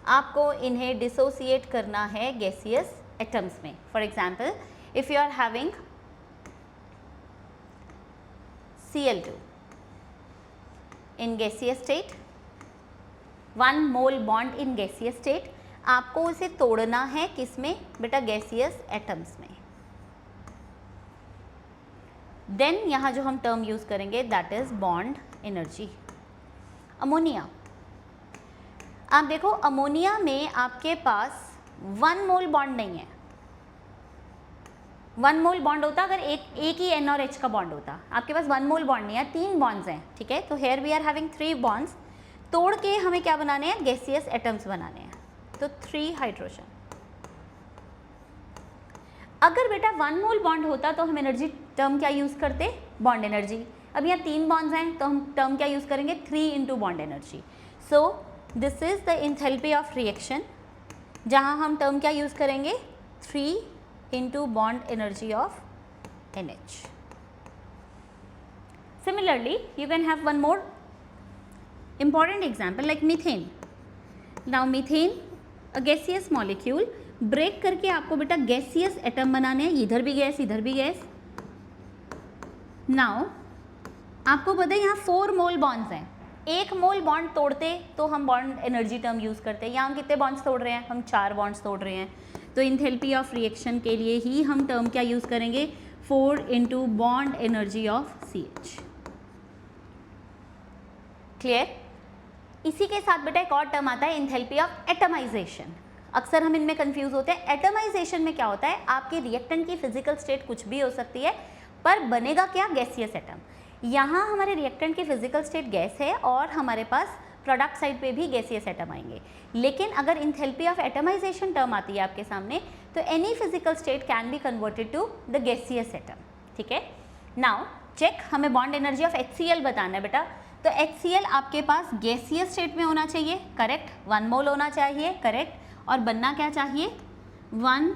[SPEAKER 1] आपको इन्हें डिसोसिएट करना है गैसियस एटम्स में। For example if you are having Cl2 in gaseous state, 1 mole bond in gaseous state, आपको उसे तोड़ना है किस में बेटा, गैसियस एटम्स में। देन यहाँ जो हम टर्म यूज करेंगे that is bond energy. Ammonia, आप देखो अमोनिया में आपके पास 1 मोल बॉन्ड नहीं है, 1 मोल बॉन्ड होता अगर एक ही N और H का बॉन्ड होता, आपके पास 1 मोल बॉन्ड नहीं है, 3 बॉन्ड्स हैं, ठीक है। तो here we are having 3 bonds, तोड़ के हमें क्या बनाने हैं, गैसियस एटम्स बनाने हैं, तो 3 हाइड्रोजन। अगर बेटा 1 मोल बॉन्ड होता तो हम एनर्जी टर्म क्या यूज करते, बॉन्ड एनर्जी। अब यहाँ 3 बॉन्ड्स हैं तो हम टर्म क्या यूज करेंगे, 3 into bond energy. So this is the enthalpy of reaction, जहाँ हम टर्म क्या यूज करेंगे, 3 into bond energy of NH. Similarly, you can have one more important example like methane. Now methane, a gaseous molecule, break करके आपको बेटा gaseous atom बनाने हैं, इधर भी गैस इधर भी गैस। Now आपको पता है यहाँ 4 मोल बॉन्ड्स हैं, 1 मोल बॉन्ड तोड़ते तो हम बॉन्ड एनर्जी टर्म यूज करते हैं, यहाँ हम कितने बॉन्ड्स तोड़ रहे हैं, हम 4 बॉन्ड्स तोड़ रहे हैं, तो एंथैल्पी ऑफ रिएक्शन के लिए ही हम टर्म क्या यूज करेंगे, 4 into bond energy of CH। Clear. इसी के साथ बेटा एक और टर्म आता है एंथैल्पी ऑफ एटमाइजेशन, अक्सर हम इनमें कंफ्यूज होते हैं। एटमाइजेशन में क्या होता है, आपके रिएक्टेंट की फिजिकल स्टेट कुछ भी हो सकती है पर बनेगा क्या, गैसियस एटम। यहाँ हमारे रिएक्टेंट की फिजिकल स्टेट गैस है और हमारे पास प्रोडक्ट साइड पे भी गैसियस एटम आएंगे, लेकिन अगर एंथैल्पी ऑफ एटमाइजेशन टर्म आती है आपके सामने तो any physical state can be converted to the gaseous atom, ठीक है। नाउ चेक, हमें बॉन्ड एनर्जी ऑफ HCl बताना है बेटा, तो HCl आपके पास गैसियस स्टेट में होना चाहिए, करेक्ट, 1 मोल होना चाहिए, करेक्ट, और बनना क्या चाहिए, 1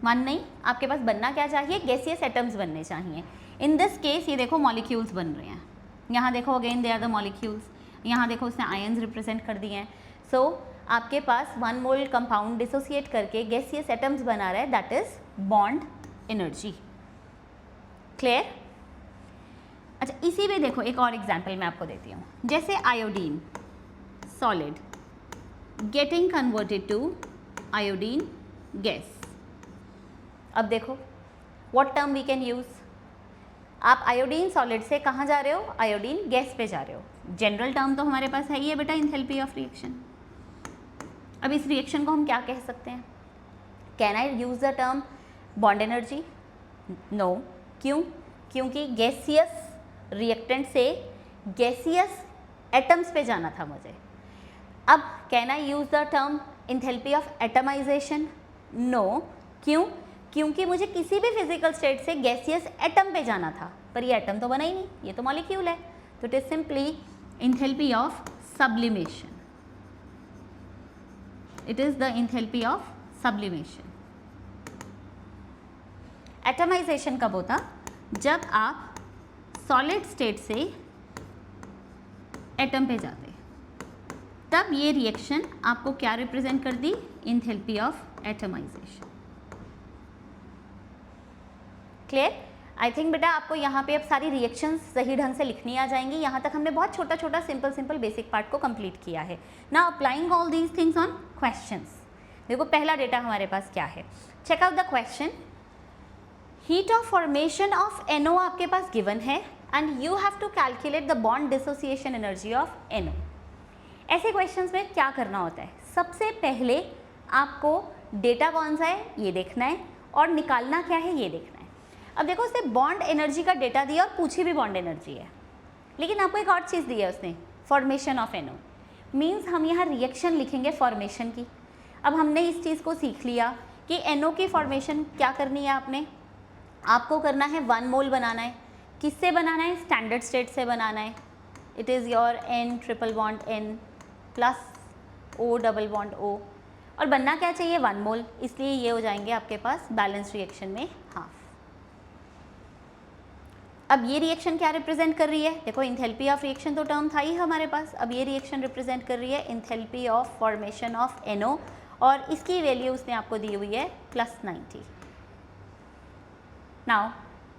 [SPEAKER 1] नहीं, आपके पास बनना क्या चाहिए, गैसियस एटम्स बनने चाहिए। इन दिस केस ये देखो मॉलिक्यूल्स बन रहे हैं, यहाँ देखो again they are the molecules, यहाँ देखो उसने आयन्स रिप्रेजेंट कर दिए हैं। सो आपके पास 1 मोल कंपाउंड डिसोसिएट करके गैसियस एटम्स बना रहा है, that is bond energy. Clear. अच्छा इसी में देखो एक और एग्जांपल मैं आपको देती हूँ, जैसे iodine solid getting converted to iodine gas. अब देखो what term we can use, आप आयोडीन सॉलिड से कहाँ जा रहे हो, आयोडीन गैस पे जा रहे हो। जनरल टर्म तो हमारे पास है ही है बेटा, एंथैल्पी ऑफ रिएक्शन। अब इस रिएक्शन को हम क्या कह सकते हैं, can I use the term bond energy, no, क्यों, क्योंकि गैसियस रिएक्टेंट से गैसियस एटम्स पे जाना था मुझे। अब can I use the term enthalpy of atomisation, no, क्यों, क्योंकि मुझे किसी भी फिजिकल स्टेट से गैसियस एटम पे जाना था, पर ये एटम तो बना ही नहीं, ये तो मॉलिक्यूल है, तो it is simply enthalpy of sublimation, it is the enthalpy of sublimation. Atomisation कब होता? जब आप सॉलिड स्टेट से एटम पे जाते, तब ये रिएक्शन आपको क्या रिप्रेजेंट कर दी? Enthalpy of atomization. Clear? I think बेटा आपको यहाँ पे अब सारी रिएक्शंस सही ढंग से लिखनी आ जाएंगी। यहाँ तक हमने बहुत छोटा छोटा सिंपल बेसिक पार्ट को कंप्लीट किया है। Now applying all these things on questions. देखो पहला डेटा हमारे पास क्या है, check out the question. Heat of formation of NO आपके पास गिवन है and you have to calculate the bond dissociation energy of NO। ऐसे क्वेश्चंस में क्या करना होता है? सबसे पहले आपको डेटा कौन सा है ये देखना है और निकालना क्या है ये देखना है। अब देखो उसने बॉन्ड एनर्जी का डेटा दिया और पूछी भी बॉन्ड एनर्जी है, लेकिन आपको एक और चीज़ दी है उसने, फॉर्मेशन ऑफ NO। मीन्स हम यहाँ रिएक्शन लिखेंगे फॉर्मेशन की। अब हमने इस चीज़ को सीख लिया कि NO की फॉर्मेशन क्या करनी है, आपको करना है 1 मोल बनाना है। किससे बनाना है? स्टैंडर्ड स्टेट से बनाना है। It is your N triple bond N plus O double bond O, और बनना क्या चाहिए? 1 मोल। इसलिए ये हो जाएंगे आपके पास बैलेंस रिएक्शन में हाफ। अब ये रिएक्शन क्या रिप्रेजेंट कर रही है? देखो एंथैल्पी ऑफ रिएक्शन तो टर्म था ही हमारे पास। अब ये रिएक्शन रिप्रेजेंट कर रही है enthalpy of formation of NO, और इसकी वैल्यू उसने आपको दी हुई है +90। नाउ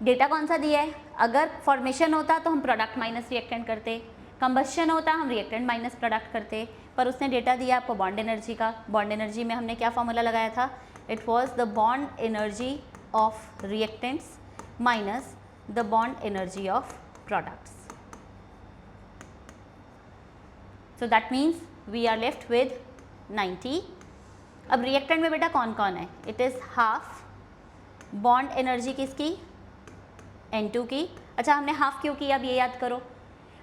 [SPEAKER 1] डेटा कौन सा दिया है? अगर फॉर्मेशन होता तो हम प्रोडक्ट माइनस रिएक्टेंट करते, कंबस्शन होता हम रिएक्टेंट माइनस प्रोडक्ट करते, पर उसने डेटा दिया आपको बॉन्ड एनर्जी का। बॉन्ड एनर्जी में हमने क्या फॉर्मूला लगाया था? It was the bond energy of reactants minus the bond energy of products. So that means we are left with 90. अब रिएक्टेंट में बेटा कौन कौन है? It is half. Bond energy किसकी? N2 की। अच्छा हमने हाफ क्यों किया? अब ये याद करो,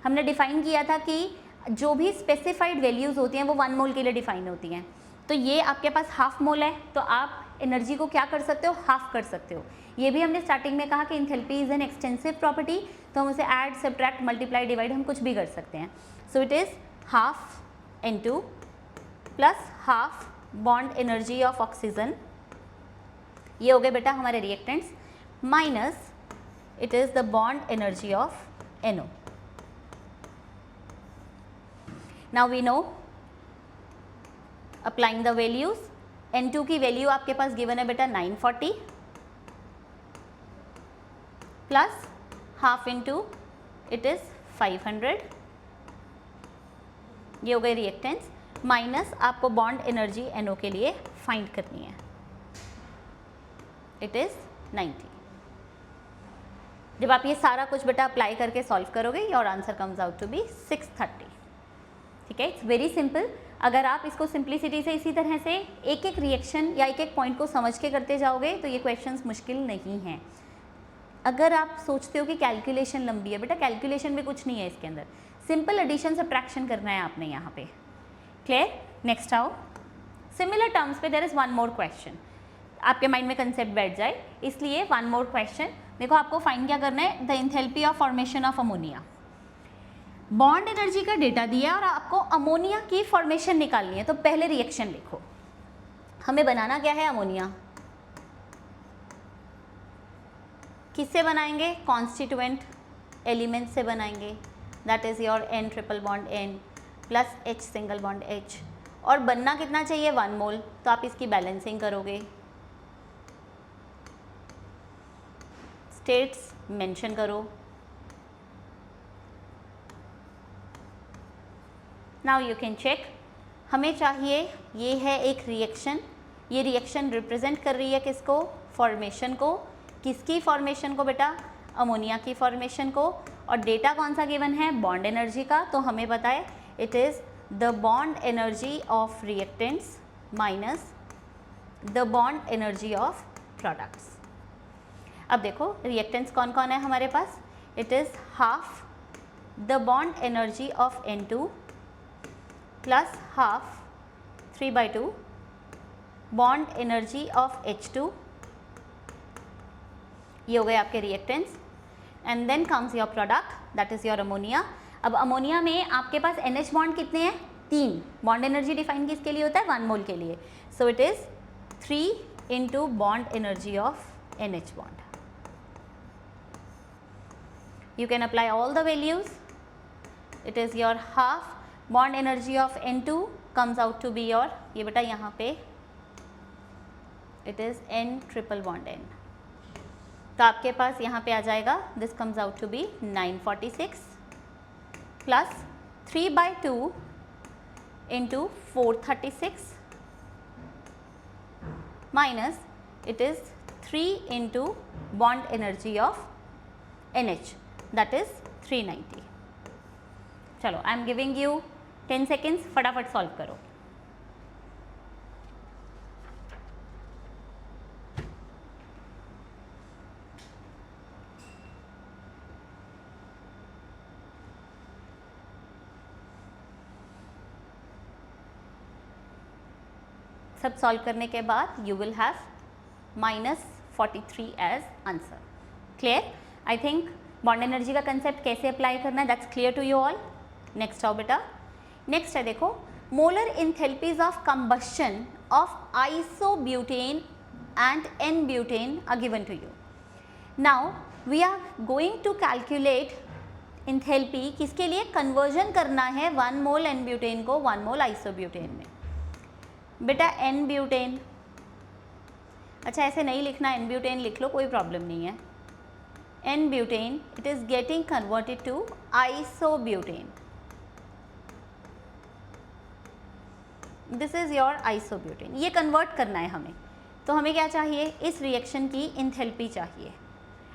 [SPEAKER 1] हमने डिफाइन किया था कि जो भी स्पेसिफाइड वैल्यूज़ होती हैं वो 1 मोल के लिए डिफाइन होती हैं। तो ये आपके पास हाफ मोल है, तो आप एनर्जी को क्या कर सकते हो? हाफ कर सकते हो। ये भी हमने स्टार्टिंग में कहा कि enthalpy is an extensive property, तो हम उसे ऐड, सब्ट्रैक्ट, मल्टीप्लाई, डिवाइड हम कुछ भी कर सकते हैं। So it is half N2 plus half bond energy of oxygen, ये हो गए बेटा हमारे reactants, minus it is the bond energy of NO। Now we know applying the values, N2 की वैल्यू आपके पास गिवन है बेटा 940 plus half into it is 500, ये हो गए रिएक्टेंट्स, माइनस आपको बॉन्ड एनर्जी NO के लिए फाइंड करनी है, इट इज़ 90। जब आप ये सारा कुछ बेटा अप्लाई करके सॉल्व करोगे your answer comes out to be 630। ठीक है, इट्स वेरी सिंपल। अगर आप इसको सिंप्लिसिटी से इसी तरह से एक एक रिएक्शन या एक एक पॉइंट को समझ के करते जाओगे तो ये क्वेश्चंस मुश्किल नहीं हैं। अगर आप सोचते हो कि कैलकुलेशन लंबी है, बेटा कैलकुलेशन भी कुछ नहीं है इसके अंदर, सिंपल एडिशन सब्ट्रैक्शन करना है आपने यहाँ पे। क्लियर? नेक्स्ट आओ, सिमिलर टर्म्स पे there is one more question, आपके माइंड में कंसेप्ट बैठ जाए, इसलिए वन मोर क्वेश्चन। देखो आपको फाइंड क्या करना है? The enthalpy of formation of ammonia. Bond energy का डेटा दिया और आपको अमोनिया की फॉर्मेशन निकालनी है, तो पहले रिएक्शन लिखो। हमें बनाना क्या है? अमोनिया। किससे बनाएंगे? कॉन्स्टिट्यूएंट एलिमेंट से बनाएंगे, that is your N triple bond N plus H single bond H, और बनना कितना चाहिए? 1 मोल। तो आप इसकी बैलेंसिंग करोगे, स्टेट्स मेंशन करो। नाउ यू कैन चेक, हमें चाहिए ये है एक रिएक्शन, ये रिएक्शन रिप्रेजेंट कर रही है किसको? फॉर्मेशन को। किसकी फॉर्मेशन को बेटा? अमोनिया की फॉर्मेशन को। और डेटा कौन सा गिवन है? बॉन्ड एनर्जी का। तो हमें बताए it is the bond energy of reactants minus the bond energy of products. अब देखो रिएक्टेंट्स कौन कौन है हमारे पास? It is half the bond energy of N2 plus half 3/2 bond energy of H2, ये हो गए आपके reactants, and then comes your product that is your ammonia. अब अमोनिया में आपके पास NH बॉन्ड कितने हैं? 3। बॉन्ड एनर्जी डिफाइन किसके लिए होता है? 1 मोल के लिए। सो it is 3 into bond energy of NH bond. You can apply all the values. It is your half bond energy of N2 comes out to be your, ये बेटा यहाँ पे it is N triple bond N. तो आपके पास यहाँ पे आ जाएगा, this comes out to be 946 plus 3/2 into 436 minus it is 3 into bond energy of NH, that is 390. चलो, I am giving you 10 seconds, फटाफट सॉल्व करो. सब सॉल्व करने के बाद you will have -43 as answer. Clear? I think bond energy का concept कैसे apply करना है that's clear to you all. Next आओ बेटा. नेक्स्ट है देखो, molar enthalpies of combustion of isobutane and n butane are given to you. Now we are going to calculate enthalpy, किसके लिए? कन्वर्जन करना है 1 मोल एन ब्यूटेन को 1 मोल आइसोब्यूटेन में. बेटा एन ब्यूटेन, अच्छा ऐसे नहीं लिखना, एन ब्यूटेन लिख लो, कोई प्रॉब्लम नहीं है. N butane it is getting converted to isobutane. This is your isobutane. ये कन्वर्ट करना है हमें, तो हमें क्या चाहिए? इस रिएक्शन की इंथैल्पी चाहिए.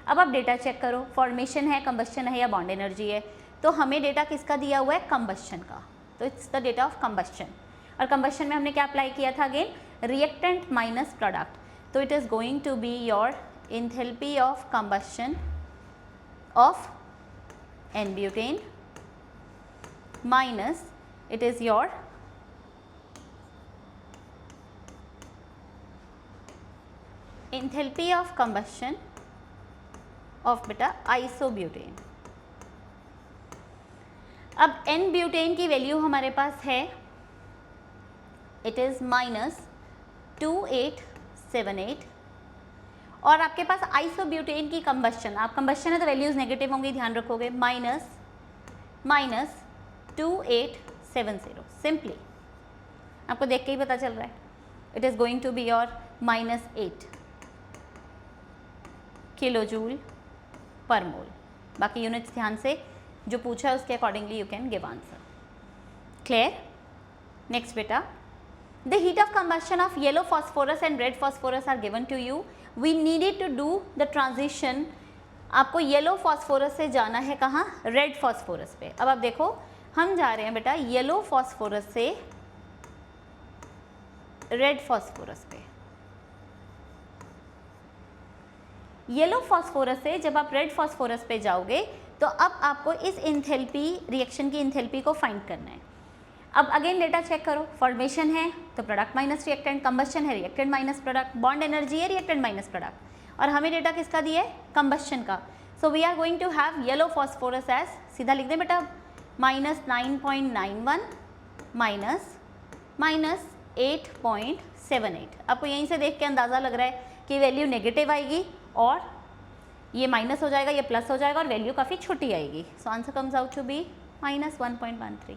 [SPEAKER 1] अब आप डेटा चेक करो, फॉर्मेशन है, कंबस्शन है या बॉन्ड एनर्जी है. तो हमें डेटा किसका दिया हुआ है? कंबस्शन का. तो it's the data of combustion. और कंबस्शन में हमने क्या अप्लाई किया था? Again reactant minus product. तो it is going to be your enthalpy of combustion of n butane minus it is your enthalpy of combustion of beta isobutane. अब N butane की value हमारे पास है, इट इज -2878 और आपके पास isobutane की कंबस्शन, आप कंबस्शन है तो वैल्यूज नेगेटिव होंगी, ध्यान रखोगे, -2870. सिंपली आपको देख के ही पता चल रहा है, it is going to be your -8 kilojoule per mole. बाकी यूनिट्स ध्यान से जो पूछा है उसके accordingly you can give answer. Clear? Next बेटा, the heat of combustion of yellow phosphorus and red phosphorus are given to you. We needed to do the transition. आपको yellow phosphorus से जाना है कहाँ? रेड फॉस्फोरस पे. अब आप देखो, हम जा रहे हैं बेटा येलो फॉस्फोरस से रेड फॉस्फोरस पे. येलो फॉस्फोरस से जब आप रेड फॉस्फोरस पे जाओगे तो अब आपको इस इंथैल्पी, रिएक्शन की इंथैल्पी को फाइंड करना है. अब अगेन डेटा चेक करो, फॉर्मेशन है तो प्रोडक्ट माइनस रिएक्टेंट, कंबस्शन है reactant minus product, bond energy है रिएक्टेंट माइनस प्रोडक्ट, और हमें डेटा किसका दिया है? कंबस्शन का. So we are going to have yellow phosphorus as, सीधा लिख दें बेटा, -9.91 -8.78. आपको यहीं से देख के अंदाज़ा लग रहा है कि वैल्यू नेगेटिव आएगी और ये माइनस हो जाएगा, ये प्लस हो जाएगा और वैल्यू काफ़ी छोटी आएगी. So answer comes out to be -1.13.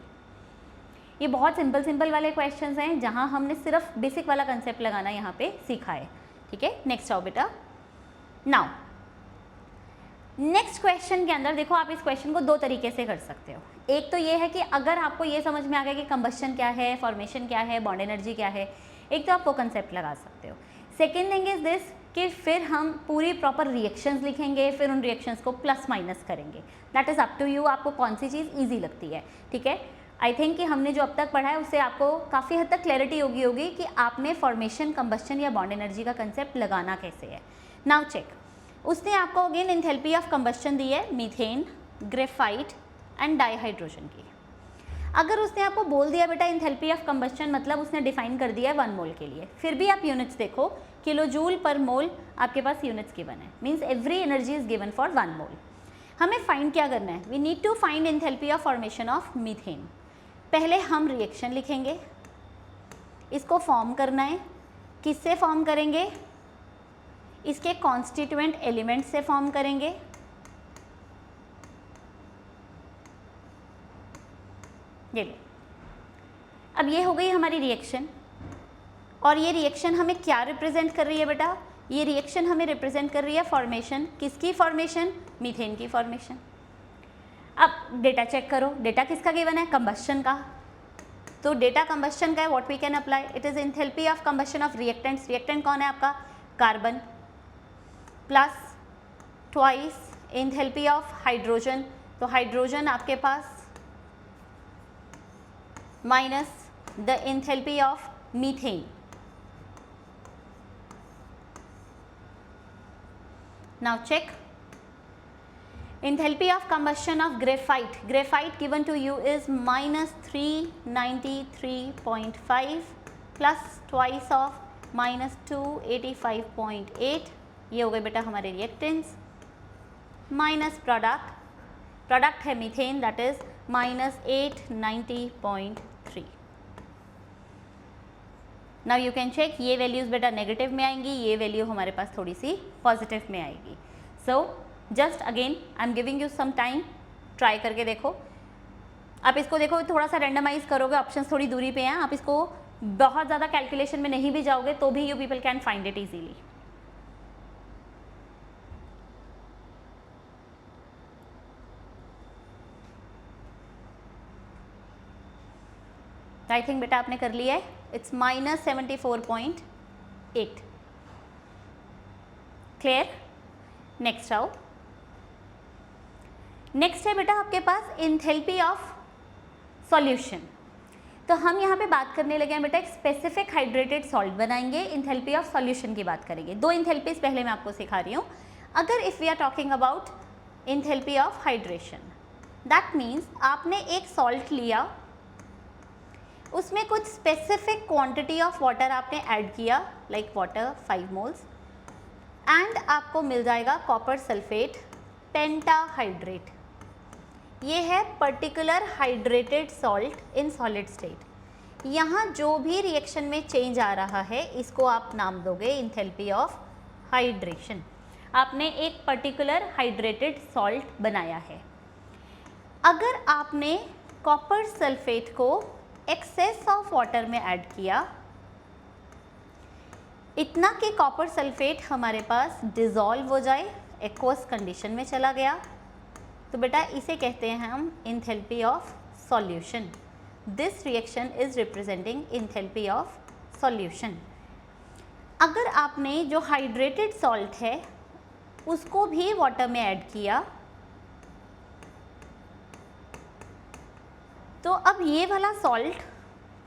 [SPEAKER 1] ये बहुत सिंपल वाले क्वेश्चंस हैं जहां हमने सिर्फ बेसिक वाला कंसेप्ट लगाना यहाँ पे सीखा है. ठीक है, नेक्स्ट आओ बेटा. नाउ नेक्स्ट क्वेश्चन के अंदर देखो, आप इस क्वेश्चन को 2 तरीके से कर सकते हो. एक तो ये है कि अगर आपको ये समझ में आ गया कि कंबस्शन क्या है, फॉर्मेशन क्या है, बॉन्ड एनर्जी क्या है, एक तो आप वो कंसेप्ट लगा सकते हो. सेकेंड थिंग इज दिस कि फिर हम पूरी प्रॉपर रिएक्शंस लिखेंगे, फिर उन रिएक्शंस को प्लस माइनस करेंगे. That is up to you, आपको कौन सी चीज़ ईजी लगती है. ठीक है, आई थिंक कि हमने जो अब तक पढ़ा है उससे आपको काफ़ी हद तक क्लैरिटी होगी कि आपने फॉर्मेशन, कंबस्शन या बॉन्ड एनर्जी का कंसेप्ट लगाना कैसे है. नाउ चेक, उसने आपको अगेन इंथैल्पी ऑफ कंबस्शन दी है मीथेन, ग्रेफाइट एंड डाईहाइड्रोजन की. अगर उसने आपको बोल दिया बेटा इंथैल्पी ऑफ कंबस्शन, मतलब उसने डिफाइन कर दिया है 1 मोल के लिए, फिर भी आप यूनिट्स देखो, किलोजूल पर मोल आपके पास यूनिट्स गिवन है, means every energy is given for 1 mole. हमें फाइंड क्या करना है? We need to find enthalpy of formation of methane. पहले हम रिएक्शन लिखेंगे, इसको फॉर्म करना है, किससे फॉर्म करेंगे? इसके कॉन्स्टिट्यूएंट एलिमेंट से फॉर्म करेंगे। ये लो, अब ये हो गई हमारी रिएक्शन, और ये रिएक्शन हमें क्या रिप्रेजेंट कर रही है बेटा? ये रिएक्शन हमें रिप्रेजेंट कर रही है फॉर्मेशन, किसकी फॉर्मेशन? मीथेन की फॉर्मेशन। अब डेटा चेक करो, डेटा किसका गिवन है? कंबस्शन का। तो डेटा कंबस्शन का है, what we can apply, it is enthalpy of combustion of reactants. Reactant कौन है आपका? Carbon, plus twice enthalpy of hydrogen, तो हाइड्रोजन आपके पास minus the enthalpy of methane. Now check enthalpy of combustion of graphite. Graphite given to you is minus 393.5 plus twice of minus 285.8. ये हो गए बेटा हमारे रिएक्टेंट्स, माइनस प्रोडक्ट है methane, that is minus 890.3. Now you can check, ये values बेटा negative में आएंगी, ये वैल्यू हमारे पास थोड़ी सी पॉजिटिव में आएगी। So just again I am giving you some time, try करके देखो। आप इसको देखो, थोड़ा सा रेंडमाइज करोगे, ऑप्शंस थोड़ी दूरी पे हैं, आप इसको बहुत ज़्यादा कैलकुलेशन में नहीं भी जाओगे तो भी you people can find it easily. I think बेटा आपने कर लिया है, इट्स minus 74.8। क्लियर? नेक्स्ट आओ, नेक्स्ट है बेटा आपके पास एंथैल्पी ऑफ सॉल्यूशन। तो हम यहाँ पे बात करने लगे हैं बेटा, एक स्पेसिफिक हाइड्रेटेड सॉल्ट बनाएंगे, एंथैल्पी ऑफ सॉल्यूशन की बात करेंगे। दो एंथैल्पीज पहले मैं आपको सिखा रही हूँ। अगर if we are talking about enthalpy of hydration, that means आपने एक सॉल्ट लिया, उसमें कुछ स्पेसिफिक क्वांटिटी ऑफ वाटर आपने ऐड किया, लाइक वाटर 5 मोल्स, एंड आपको मिल जाएगा कॉपर सल्फेट पेंटाहाइड्रेट। ये है particular hydrated salt in solid state. यहाँ जो भी रिएक्शन में चेंज आ रहा है इसको आप नाम दोगे एंथैल्पी ऑफ हाइड्रेशन। आपने एक पर्टिकुलर हाइड्रेटेड सॉल्ट बनाया है। अगर आपने कॉपर सल्फेट को एक्सेस ऑफ वाटर में ऐड किया, इतना कि कॉपर सल्फेट हमारे पास डिज़ोल्व हो जाए, एक्वस कंडीशन में चला गया, तो बेटा इसे कहते हैं हम enthalpy of solution. This reaction is representing enthalpy of solution. अगर आपने जो हाइड्रेटेड सॉल्ट है उसको भी वाटर में ऐड किया, तो अब ये वाला सॉल्ट,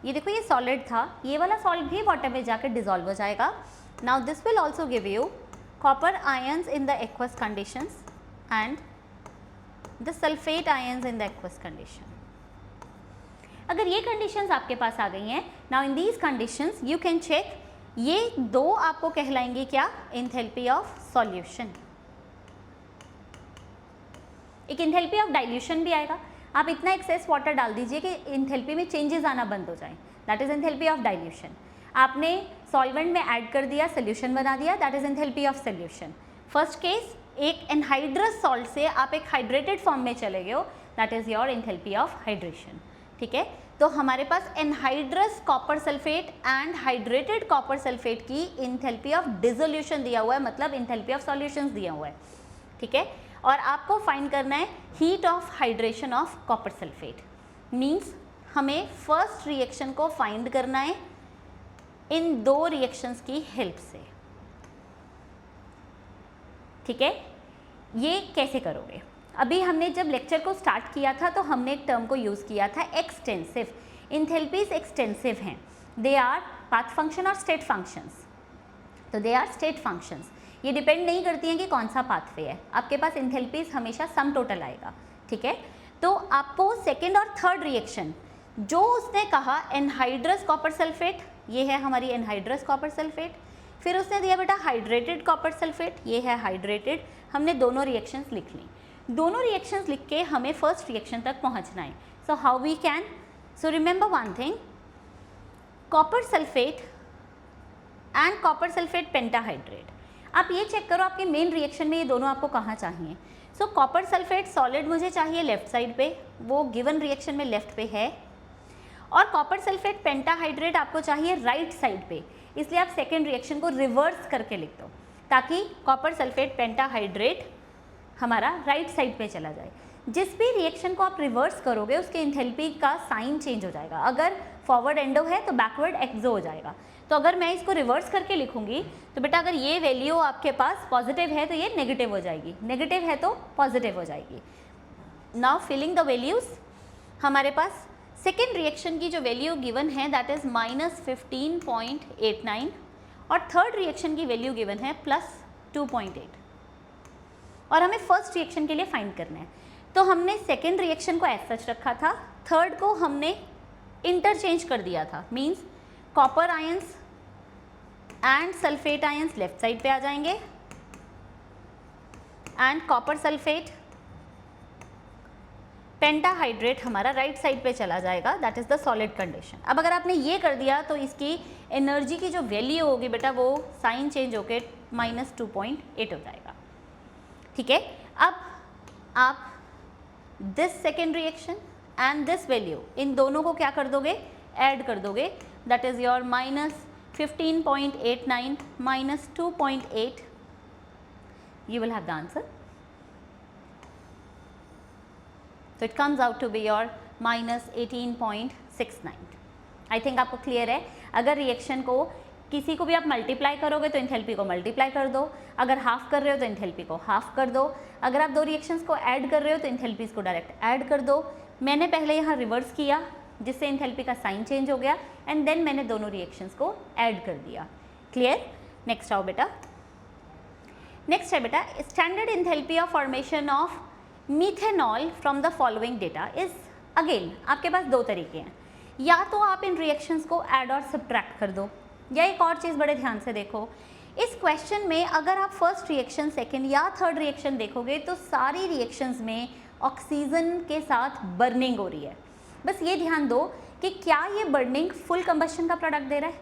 [SPEAKER 1] ये देखो ये सॉलिड था, ये वाला सॉल्ट भी वाटर में जाकर डिज़ोल्व हो जाएगा। Now this will also give you copper ions in the aqueous conditions and the sulphate ions in the aqueous condition. अगर ये कंडीशंस आपके पास आ गई हैं, now in these conditions you can check, ये दो आपको कहलाएंगे क्या? Enthalpy of solution. एक एंथैल्पी ऑफ डाइल्यूशन भी आएगा, आप इतना एक्सेस वाटर डाल दीजिए कि एंथैल्पी में चेंजेस आना बंद हो जाएं, that is enthalpy of dilution. आपने सॉल्वेंट में ऐड कर दिया, सोल्यूशन बना दिया, that is enthalpy of solution. First case, एक एनहाइड्रस सॉल्ट से आप एक हाइड्रेटेड फॉर्म में चले गए हो, that is your enthalpy of hydration. ठीक है, तो हमारे पास anhydrous copper sulphate and hydrated copper sulphate की एंथैल्पी ऑफ डिसोल्यूशन दिया हुआ है, मतलब एंथैल्पी ऑफ सॉल्यूशंस दिया हुआ है। ठीक है, और आपको फाइंड करना है heat of hydration of copper sulphate. Means हमें फर्स्ट रिएक्शन को फाइंड करना है इन दो रिएक्शंस की हेल्प से। ठीक है, ये कैसे करोगे? अभी हमने जब लेक्चर को स्टार्ट किया था तो हमने एक टर्म को यूज़ किया था एक्सटेंसिव। एंथैल्पीज एक्सटेंसिव हैं, दे आर पाथ फंक्शन और स्टेट फंक्शंस। तो दे आर स्टेट फंक्शंस, ये डिपेंड नहीं करती हैं कि कौन सा पाथवे है, आपके पास एंथैल्पीज हमेशा सम टोटल आएगा। ठीक है, तो आपको सेकेंड और थर्ड रिएक्शन जो उसने कहा एनहाइड्रस कॉपर सल्फेट, ये है हमारी एनहाइड्रस कॉपर सल्फेट, फिर उसने दिया बेटा हाइड्रेटेड कॉपर सल्फेट, ये है हाइड्रेटेड। हमने दोनों रिएक्शंस लिख ली, दोनों रिएक्शंस लिख के हमें फर्स्ट रिएक्शन तक पहुंचना है। So how we can, so remember one thing, copper sulphate and copper sulphate pentahydrate. आप ये चेक करो आपके मेन रिएक्शन में ये दोनों आपको कहाँ चाहिए। सो कॉपर सल्फेट सॉलिड मुझे चाहिए लेफ्ट साइड पे, वो गिवन रिएक्शन में लेफ्ट पे है, और कॉपर सल्फेट पेंटाहाइड्रेट आपको चाहिए राइट साइड पे, इसलिए आप सेकेंड रिएक्शन को रिवर्स करके लिख दो ताकि कॉपर सल्फेट पेंटाहाइड्रेट हमारा राइट साइड पे चला जाए। जिस भी रिएक्शन को आप रिवर्स करोगे उसके एंथैल्पी का साइन चेंज हो जाएगा। अगर फॉरवर्ड एंडो है तो बैकवर्ड एक्सो हो जाएगा। तो अगर मैं इसको रिवर्स करके लिखूंगी तो बेटा अगर ये वैल्यू आपके पास पॉजिटिव है तो ये नेगेटिव हो जाएगी, नेगेटिव है तो पॉजिटिव हो जाएगी। नाउ फिलिंग द वैल्यूज, हमारे पास सेकेंड रिएक्शन की जो वैल्यू गिवन है दैट इज -15.89 और थर्ड रिएक्शन की वैल्यू गिवन है +2.8 और हमें फर्स्ट रिएक्शन के लिए फाइंड करना है। तो हमने सेकेंड रिएक्शन को एज सच रखा था, थर्ड को हमने इंटरचेंज कर दिया था, means copper ions and sulphate ions left side पे आ जाएंगे एंड कॉपर सल्फेट पेंटाहाइड्रेट हमारा राइट साइड पे चला जाएगा, that is the solid condition. अब अगर आपने ये कर दिया तो इसकी एनर्जी की जो वैल्यू होगी बेटा वो साइन चेंज होके -2.8 हो जाएगा। ठीक है, अब आप this second reaction and this value in दोनों को क्या कर दोगे, ऐड कर दोगे, that is your -15.89 -2.8, you will have the answer. So it comes out to be your -18.69. I think आपको क्लियर है। अगर रिएक्शन को किसी को भी आप मल्टीप्लाई करोगे तो एंथैल्पी को मल्टीप्लाई कर दो, अगर हाफ कर रहे हो तो एंथैल्पी को हाफ कर दो, अगर आप दो रिएक्शंस को ऐड कर रहे हो तो एंथैल्पीज को डायरेक्ट ऐड कर दो। मैंने पहले यहाँ रिवर्स किया जिससे एंथैल्पी का साइन चेंज हो गया एंड देन मैंने दोनों रिएक्शंस को ऐड कर दिया। क्लियर? नेक्स्ट आओ बेटा, नेक्स्ट है बेटा standard enthalpy of formation of methanol from the following data is, again आपके पास दो तरीके हैं, या तो आप इन रिएक्शंस को ऐड और सब्ट्रैक्ट कर दो, या एक और चीज़ बड़े ध्यान से देखो, इस क्वेश्चन में अगर आप फर्स्ट रिएक्शन, सेकेंड या थर्ड रिएक्शन देखोगे तो सारी रिएक्शंस में ऑक्सीजन के साथ बर्निंग हो रही है। बस ये ध्यान दो कि क्या ये बर्निंग फुल कंबशन का प्रोडक्ट दे रहा है।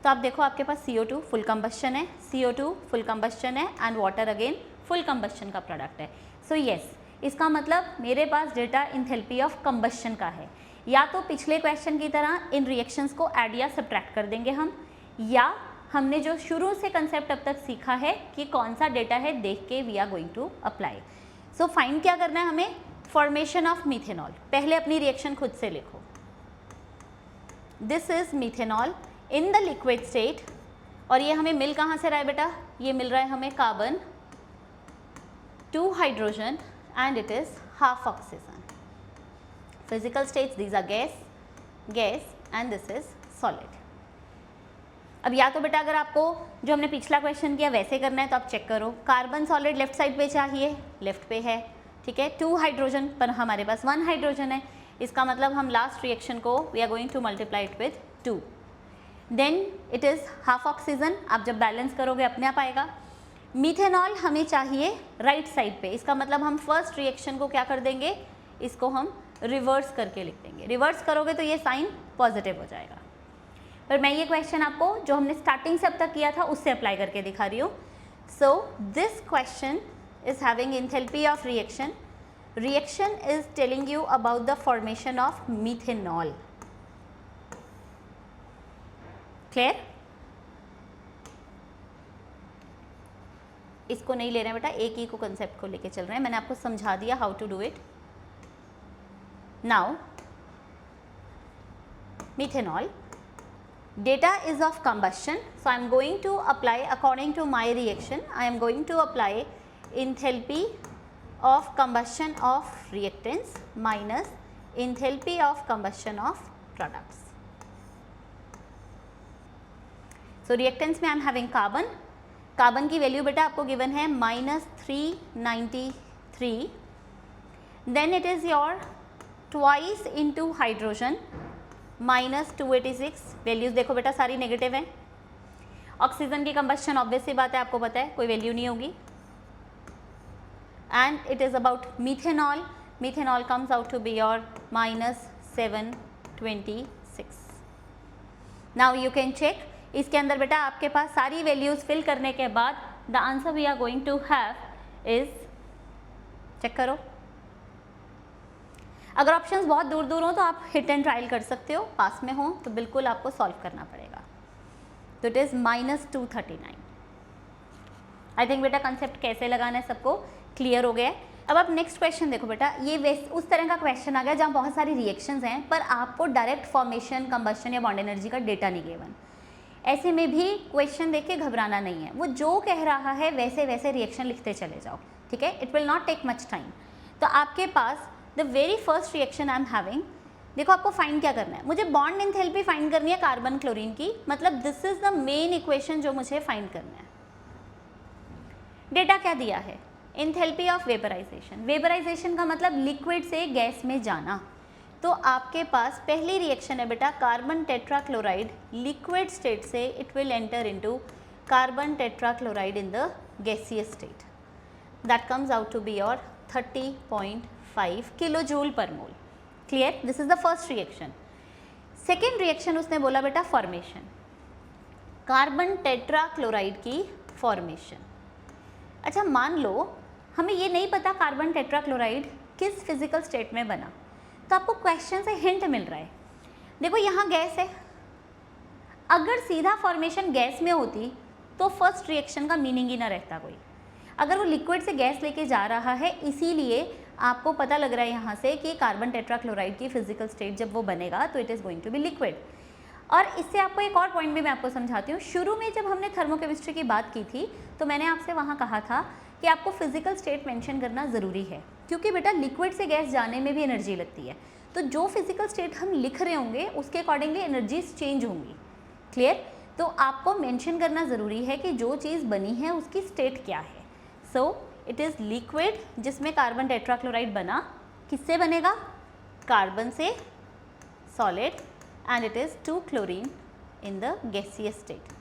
[SPEAKER 1] तो आप देखो आपके पास CO2 फुल कंबशन है, CO2 फुल कंबशन है and water again full combustion का प्रोडक्ट है। सो यस, इसका मतलब मेरे पास डेटा एंथैल्पी ऑफ कंबशन का है। या तो पिछले क्वेश्चन की तरह इन रिएक्शंस को ऐड या सब्ट्रैक्ट कर देंगे हम, या हमने जो शुरू से कंसेप्ट अब तक सीखा है कि कौन सा डेटा है देख के we are going to apply. So find क्या करना है हमें, फॉर्मेशन ऑफ मीथेनॉल। पहले अपनी रिएक्शन खुद से लिखो, this is methanol in the liquid state, और ये हमें मिल कहाँ से रहा है बेटा, ये मिल रहा है हमें carbon 2 hydrogen and it is half oxygen. Physical states, these are gas and this is solid. अब या तो बेटा अगर आपको जो हमने पिछला क्वेश्चन किया वैसे करना है तो आप चेक करो, कार्बन सॉलिड लेफ्ट साइड पे चाहिए, लेफ्ट पे है, ठीक है, 2 हाइड्रोजन पर हमारे पास 1 हाइड्रोजन है, इसका मतलब हम लास्ट रिएक्शन को we are going to multiply it with 2, then it is half oxygen. आप जब बैलेंस करोगे अपने आप आएगा। मीथेनॉल हमें चाहिए राइट साइड पे, इसका मतलब हम फर्स्ट रिएक्शन को क्या कर देंगे, इसको हम रिवर्स करके लिख देंगे। रिवर्स करोगे तो ये साइन पॉजिटिव हो जाएगा। पर मैं ये क्वेश्चन आपको जो हमने स्टार्टिंग से अब तक किया था उससे अप्लाई करके दिखा रही हूँ। So this question is having enthalpy of reaction, reaction is telling you about the formation of methanol. Clear? इसको नहीं ले रहे हैं बेटा, एक ही को कंसेप्ट को लेके चल रहे हैं, मैंने आपको समझा दिया how to do it. Now methanol data is of combustion, so I am going to apply according to my reaction, I am going to apply enthalpy of combustion of reactants minus enthalpy of combustion of products. So reactants में I am having carbon, carbon की value बेटा आपको given है -393, then it is your twice into hydrogen -286, values देखो बेटा सारी negative हैं। Oxygen की कंबस्शन ऑब्वियस सी बात है, आपको पता है कोई वैल्यू नहीं होगी, and it is about methanol, methanol comes out to be your -726। Now you can check इसके अंदर बेटा आपके पास सारी वैल्यूज़ फिल करने के बाद the answer we are going to have is, check करो, अगर ऑप्शंस बहुत दूर दूर हो तो आप हिट एंड ट्रायल कर सकते हो, पास में हो तो बिल्कुल आपको सॉल्व करना पड़ेगा। तो इट इज़ -239। आई थिंक बेटा कंसेप्ट कैसे लगाना है सबको क्लियर हो गया है। अब आप नेक्स्ट क्वेश्चन देखो बेटा, ये उस तरह का क्वेश्चन आ गया जहाँ बहुत सारी रिएक्शंस हैं पर आपको डायरेक्ट फॉर्मेशन, कंबस्शन या बॉन्ड एनर्जी का डेटा नहीं गिवन। ऐसे में भी क्वेश्चन देख के घबराना नहीं है, वो जो कह रहा है वैसे वैसे रिएक्शन लिखते चले जाओ, ठीक है, it will not take much time. तो आपके पास the very first reaction I am having, देखो आपको फाइंड क्या करना है, मुझे बॉन्ड एंथैल्पी फाइंड करनी है कार्बन क्लोरीन की, मतलब this is the main equation जो मुझे फाइंड करना है। डेटा क्या दिया है, एंथैल्पी ऑफ वेपराइजेशन। वेपराइजेशन का मतलब लिक्विड से गैस में जाना। तो आपके पास पहली रिएक्शन है बेटा कार्बन टेट्राक्लोराइड लिक्विड स्टेट से it will enter into carbon tetrachloride in the gaseous state, that comes out to be your 30.5 kilojoule per mole. Clear, this is the first reaction. Second reaction उसने बोला बेटा formation, carbon tetrachloride की formation. अच्छा मान लो हमें ये नहीं पता कार्बन टेट्राक्लोराइड किस फिजिकल स्टेट में बना, तो आपको क्वेश्चन से हिंट मिल रहा है। देखो यहाँ गैस है, अगर सीधा फॉर्मेशन गैस में होती तो फर्स्ट रिएक्शन का मीनिंग ही ना रहता कोई। अगर वो लिक्विड से गैस लेके जा रहा है, इसीलिए आपको पता लग रहा है यहाँ से कि कार्बन टेट्राक्लोराइड की फिजिकल स्टेट जब वो बनेगा तो it is going to be liquid. और इससे आपको एक और पॉइंट भी मैं आपको समझाती हूँ। शुरू में जब हमने थर्मोकेमिस्ट्री की बात की थी तो मैंने आपसे वहाँ कहा था कि आपको फिजिकल स्टेट मेंशन करना ज़रूरी है, क्योंकि बेटा लिक्विड से गैस जाने में भी एनर्जी लगती है। तो जो फिजिकल स्टेट हम लिख रहे होंगे उसके अकॉर्डिंगली एनर्जीज चेंज होंगी। क्लियर, तो आपको मेंशन करना ज़रूरी है कि जो चीज़ बनी है उसकी स्टेट क्या है। सो इट इज़ लिक्विड जिसमें कार्बन टेट्राक्लोराइड बना, किससे बनेगा, कार्बन से, solid, and it is 2 chlorine in the gaseous state.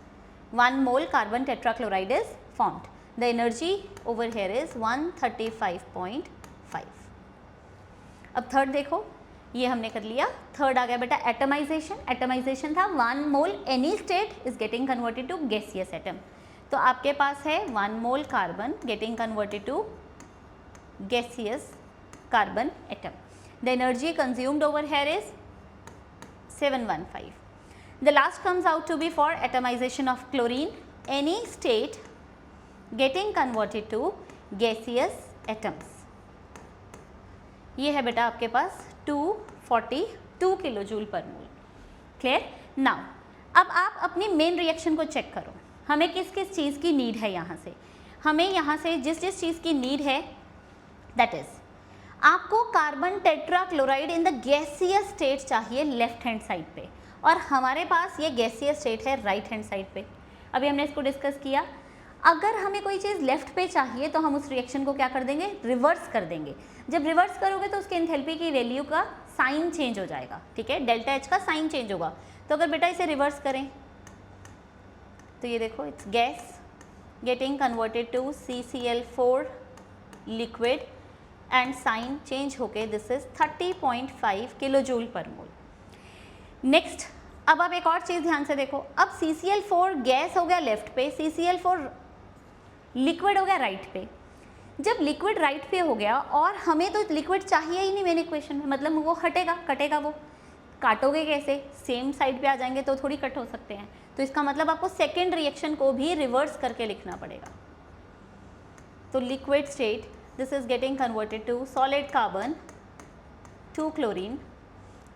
[SPEAKER 1] 1 mole carbon tetrachloride is formed. The energy over here is 135.5. अब थर्ड देखो, ये हमने कर लिया। थर्ड आ गया बेटा एटमाइजेशन। एटमाइजेशन था 1 mole any state is getting converted to gaseous atom. तो आपके पास है 1 mole carbon getting converted to gaseous carbon atom. The energy consumed over here is 715. The last comes out to be for atomization of chlorine, any state getting converted to gaseous atoms. ये है बेटा आपके पास 242 kilojoule per mole. Clear, now अब आप अपनी main reaction को check करो, हमें किस किस चीज़ की नीड है। यहाँ से हमें यहाँ से जिस जिस चीज़ की नीड है दैट इज आपको carbon tetrachloride in the gaseous state चाहिए लेफ्ट हैंड साइड पे, और हमारे पास ये गैसियस स्टेट है राइट हैंड साइड पे। अभी हमने इसको डिस्कस किया, अगर हमें कोई चीज़ लेफ्ट पे चाहिए तो हम उस रिएक्शन को क्या कर देंगे, रिवर्स कर देंगे। जब रिवर्स करोगे तो उसके एंथैल्पी की वैल्यू का साइन चेंज हो जाएगा, ठीक है, डेल्टा एच का साइन चेंज होगा। तो अगर बेटा इसे रिवर्स करें तो ये देखो it's gas getting converted to CCl4 liquid and sign change होके this is 30.5 kilojoule per mole. Next, अब आप एक और चीज़ ध्यान से देखो, अब CCl4 गैस हो गया लेफ्ट पे, CCl4 लिक्विड हो गया राइट पे। जब लिक्विड राइट पे हो गया और हमें तो लिक्विड चाहिए ही नहीं मेन इक्वेशन में, मतलब वो हटेगा, कटेगा, वो काटोगे कैसे, सेम साइड पे आ जाएंगे तो थोड़ी कट हो सकते हैं। तो इसका मतलब आपको सेकेंड रिएक्शन को भी रिवर्स करके लिखना पड़ेगा। तो liquid state this is getting converted to solid carbon 2 chlorine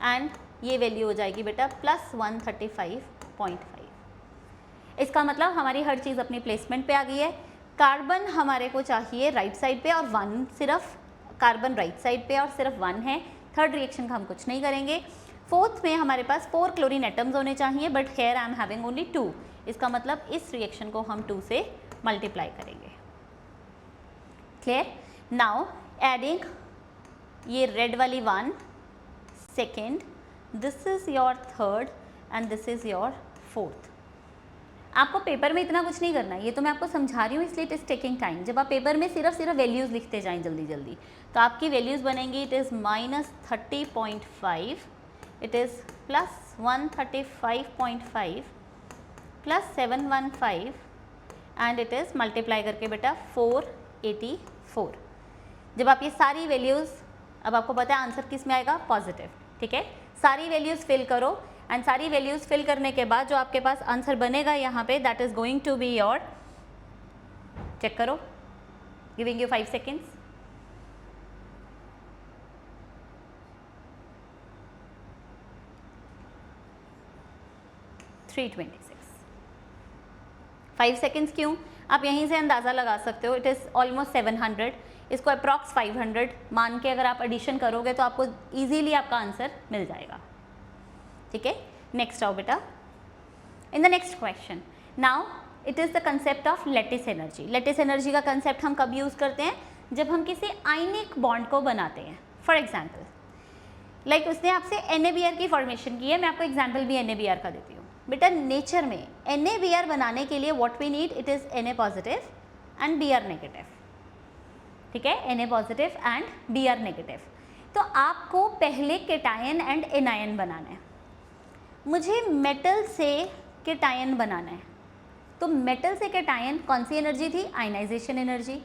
[SPEAKER 1] and ये वैल्यू हो जाएगी बेटा +135.5। इसका मतलब हमारी हर चीज़ अपनी प्लेसमेंट पे आ गई है। कार्बन हमारे को चाहिए राइट साइड पे और 1 सिर्फ कार्बन राइट साइड पे और सिर्फ 1 है। थर्ड रिएक्शन का हम कुछ नहीं करेंगे। फोर्थ में हमारे पास 4 क्लोरीन एटम्स होने चाहिए, but here I am having only 2। इसका मतलब इस रिएक्शन को हम 2 से मल्टीप्लाई करेंगे। क्लियर, नाउ एडिंग ये रेड वाली 1 second, this is your third and this is your fourth. आपको पेपर में इतना कुछ नहीं करना है, ये तो मैं आपको समझा रही हूँ इसलिए इट इज़ टेकिंग टाइम। जब आप पेपर में सिर्फ वैल्यूज़ लिखते जाएं जल्दी जल्दी तो आपकी वैल्यूज़ बनेंगी, it is -30.5, it is +135.5 plus 715 and it is multiply करके बेटा 484। जब आप ये सारी वैल्यूज़, अब आपको पता है आंसर किस में आएगा, पॉजिटिव, ठीक है। सारी वैल्यूज़ फिल करो एंड सारी वैल्यूज़ फिल करने के बाद जो आपके पास आंसर बनेगा यहाँ पे, that is going to be your, check करो, giving you 5 seconds. Five seconds क्यों, आप यहीं से अंदाज़ा लगा सकते हो, इट इज़ ऑलमोस्ट 700, इसको अप्रॉक्स 500 मान के अगर आप एडिशन करोगे तो आपको इजीली आपका आंसर मिल जाएगा, ठीक है। नेक्स्ट आओ बेटा, इन the next question, now it is the concept of lattice energy. Lattice energy का कंसेप्ट हम कब यूज़ करते हैं, जब हम किसी आयनिक बॉन्ड को बनाते हैं। फॉर एग्जाम्पल लाइक उसने आपसे NaBr की फॉर्मेशन की है, मैं आपको एग्जाम्पल भी NaBr का देती हूँ बेटा। नेचर में NaBr बनाने के लिए what we need, it is Na positive and Br negative, ठीक है, Na positive and Br negative. तो आपको पहले केटायन एंड एनायन बनाना है, मुझे मेटल से केटायन बनाना है। तो मेटल से केटायन कौन सी एनर्जी थी, आयनाइजेशन एनर्जी।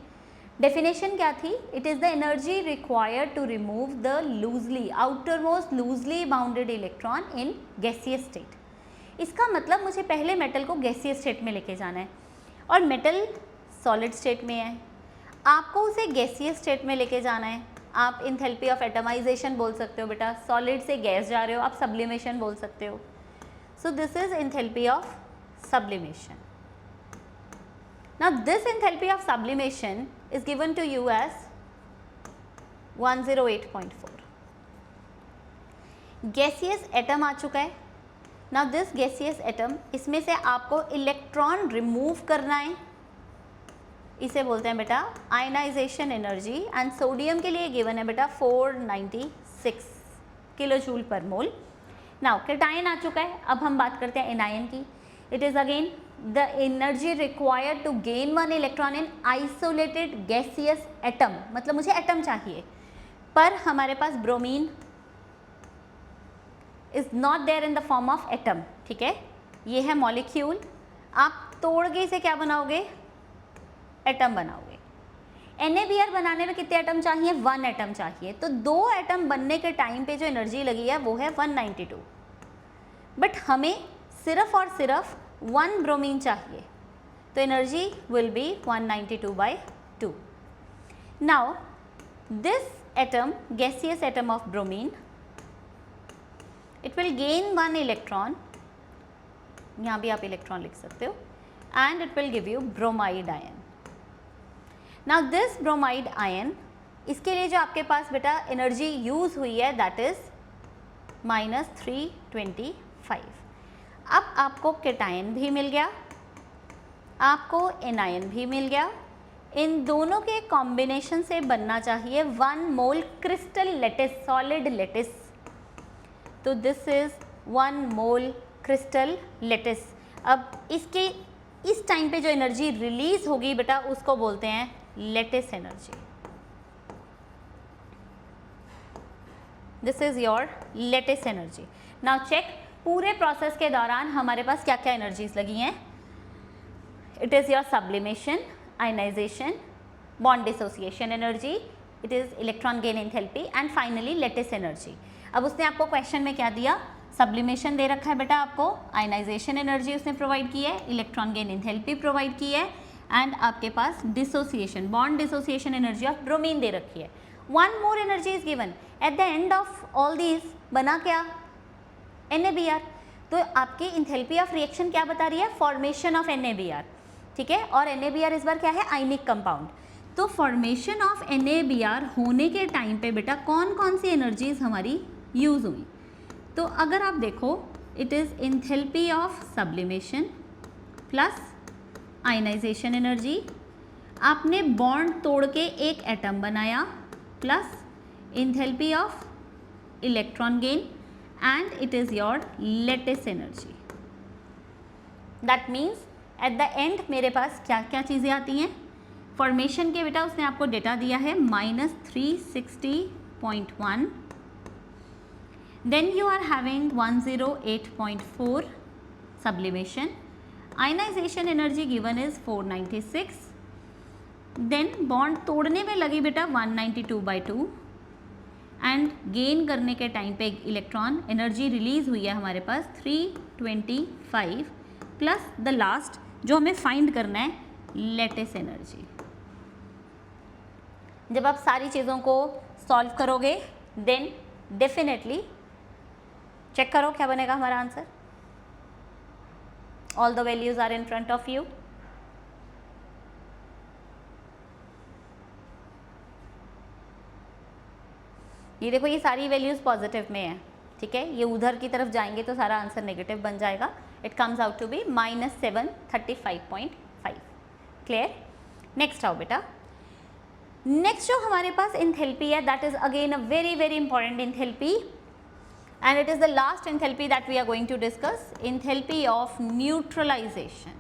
[SPEAKER 1] डेफिनेशन क्या थी, it is the energy required to remove the loosely outer most loosely bounded electron in gaseous state. इसका मतलब मुझे पहले मेटल को गैसियस स्टेट में लेके जाना है, और मेटल सॉलिड स्टेट में है, आपको उसे गैसियस स्टेट में लेके जाना है। आप इंथैल्पी ऑफ एटमाइजेशन बोल सकते हो बेटा, सॉलिड से गैस जा रहे हो, आप सब्लिमेशन बोल सकते हो। सो this is enthalpy of sublimation. Now this enthalpy of sublimation is given to you as 108.4. Gaseous atom आ चुका है। Now this gaseous atom, इसमें से आपको इलेक्ट्रॉन रिमूव करना है, इसे बोलते हैं बेटा आयनाइजेशन एनर्जी। एंड सोडियम के लिए गिवन है बेटा 496 किलो जूल पर मोल। नाउ केटायन आ चुका है, अब हम बात करते हैं एनायन की। It is again the energy required to gain one electron in isolated gaseous atom, मतलब मुझे एटम चाहिए, पर हमारे पास bromine is not there in the form of atom, ठीक है, ये है मॉलिक्यूल। आप तोड़ के इसे क्या बनाओगे, एटम बनाओगे। NaBr बनाने में कितने एटम चाहिए, 1 एटम चाहिए। तो 2 एटम बनने के टाइम पे जो एनर्जी लगी है वो है 192, बट हमें सिर्फ और सिर्फ 1 ब्रोमीन चाहिए, तो energy will be 192/2। Now this atom, gaseous atom of bromine, it will gain 1 electron, यहाँ भी आप इलेक्ट्रॉन लिख सकते हो, and it will give you bromide ion. Now this bromide ion, इसके लिए जो आपके पास बेटा एनर्जी यूज़ हुई है दैट इज़ -325। अब आपको केटायन भी मिल गया, आपको एनायन भी मिल गया, इन दोनों के कॉम्बिनेशन से बनना चाहिए 1 मोल क्रिस्टल लेटिस, सॉलिड लेटिस। तो this is 1 mole crystal lettuce. अब इसके इस टाइम पे जो एनर्जी रिलीज होगी बेटा उसको बोलते हैं lattice energy. This is your lattice energy. Now check, पूरे प्रोसेस के दौरान हमारे पास क्या क्या एनर्जीज लगी हैं। It is your sublimation, ionisation, bond dissociation energy, it is electron gain enthalpy and finally lattice energy. अब उसने आपको क्वेश्चन में क्या दिया, सब्लिमेशन दे रखा है बेटा आपको, आयनाइजेशन एनर्जी उसने प्रोवाइड की है, इलेक्ट्रॉन गेन एंथैल्पी प्रोवाइड की है, एंड आपके पास dissociation, bond dissociation energy of bromine दे रखी है। 1 more energy is given. At the end of all these बना क्या, NaBr। तो आपकी इंथैल्पी ऑफ रिएक्शन क्या बता रही है, फॉर्मेशन ऑफ NaBr, ठीक है, और NaBr इस बार क्या है, आयनिक कंपाउंड। तो फॉर्मेशन ऑफ NaBr होने के टाइम पे बेटा कौन कौन सी एनर्जीज हमारी यूज़ हुई। तो अगर आप देखो, it is enthalpy of sublimation plus ionisation energy, आपने बॉन्ड तोड़ के एक एटम बनाया, plus enthalpy of electron gain, and it is your lattice energy. That means at the end मेरे पास क्या क्या चीज़ें आती हैं। फॉर्मेशन के बेटा उसने आपको डेटा दिया है -360.1, then you are having 108.4 sublimation, ionisation energy given is 496, then bond तोड़ने में लगी बेटा 192/2 एंड गेन करने के टाइम पे इलेक्ट्रॉन एनर्जी रिलीज हुई है हमारे पास 325 प्लस द लास्ट जो हमें फाइंड करना है लेटिस एनर्जी। जब आप सारी चीज़ों को सॉल्व करोगे देन डेफिनेटली चेक करो क्या बनेगा हमारा answer. All the values are in front of you. ये देखो ये सारी वैल्यूज पॉजिटिव में है, ठीक है, ये उधर की तरफ जाएंगे तो सारा आंसर नेगेटिव बन जाएगा। It comes out to be -735.5। Clear? Next आओ बेटा। नेक्स्ट जो हमारे पास इंथैल्पी है that is again a very very important enthalpy and it is the last enthalpy that we are going to discuss, enthalpy of neutralisation.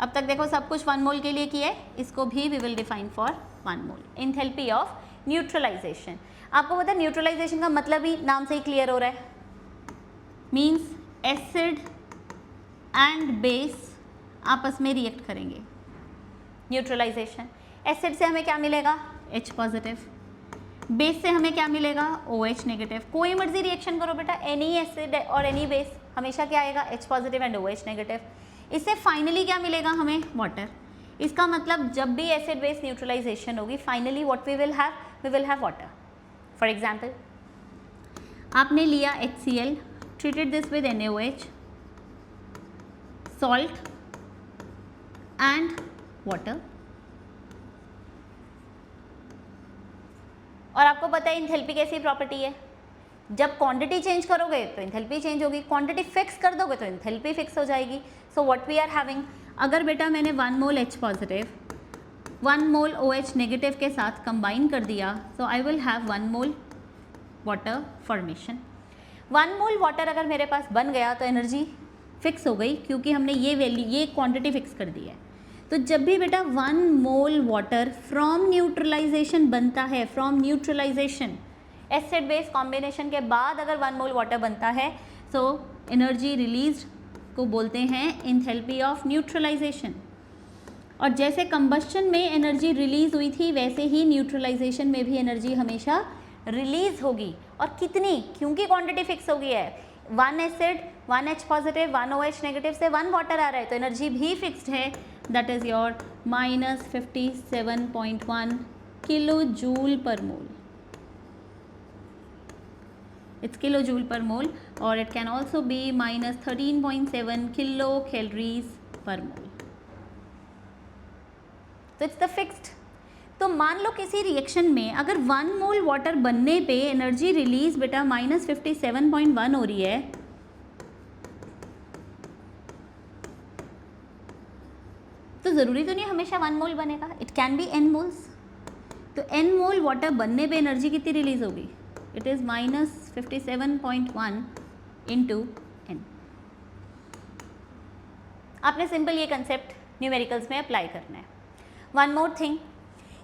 [SPEAKER 1] अब तक देखो सब कुछ 1 मोल के लिए किया है, इसको भी we will define for 1 mole. Enthalpy of neutralisation, आपको पता है न्यूट्रलाइजेशन का मतलब ही नाम से ही क्लियर हो रहा है, मीन्स एसिड एंड बेस आपस में रिएक्ट करेंगे। न्यूट्रलाइजेशन, एसिड से हमें क्या मिलेगा H पॉजिटिव, बेस से हमें क्या मिलेगा OH नेगेटिव। कोई मर्जी रिएक्शन करो बेटा, एनी एसिड और एनी बेस हमेशा क्या आएगा H positive and OH negative. इससे फाइनली क्या मिलेगा हमें वाटर। इसका मतलब जब भी एसिड बेस न्यूट्रलाइजेशन होगी finally what we will have water. For example आपने लिया HCl, treated this with NaOH, salt and water, और आपको पता है इंथैल्पी कैसी प्रॉपर्टी है, जब क्वांटिटी चेंज करोगे तो इंथैल्पी चेंज होगी, क्वांटिटी फिक्स कर दोगे तो इंथैल्पी फिक्स हो जाएगी। So what we are having, अगर बेटा मैंने 1 mole H positive 1 mole OH negative के साथ कंबाइन कर दिया, so I will have 1 mole water formation. 1 mole water अगर मेरे पास बन गया तो एनर्जी फिक्स हो गई क्योंकि हमने ये क्वांटिटी फिक्स कर दी है। तो जब भी बेटा 1 मोल वाटर फ्रॉम न्यूट्रलाइजेशन बनता है, from neutralisation acid base combination के बाद अगर 1 मोल वाटर बनता है सो एनर्जी रिलीज को बोलते हैं इंथैल्पी ऑफ न्यूट्रलाइजेशन। और जैसे कंबस्शन में एनर्जी रिलीज हुई थी वैसे ही न्यूट्रलाइजेशन में भी एनर्जी हमेशा रिलीज होगी। और कितनी, क्योंकि क्वांटिटी फिक्स हो गई है, 1 acid 1 H positive 1 OH negative से 1 वाटर आ रहा है तो एनर्जी भी फिक्स्ड है, that is your -57.1 kilo joule पर मोल। इट्स किलो जूल पर मोल और it can also be -13.7 kilo calories per mole. तो इट्स द फिक्स्ड। तो मान लो किसी रिएक्शन में अगर 1 मोल वाटर बनने पे एनर्जी रिलीज बेटा -57.1 हो रही है, तो ज़रूरी तो नहीं हमेशा 1 मोल बनेगा, it can B n moles. तो n मोल वाटर बनने पे एनर्जी कितनी रिलीज होगी, इट इज़ -57.1 इंटू n। आपने सिंपल ये कंसेप्ट न्यूमेरिकल्स में अप्लाई करना है। वन मोर थिंग,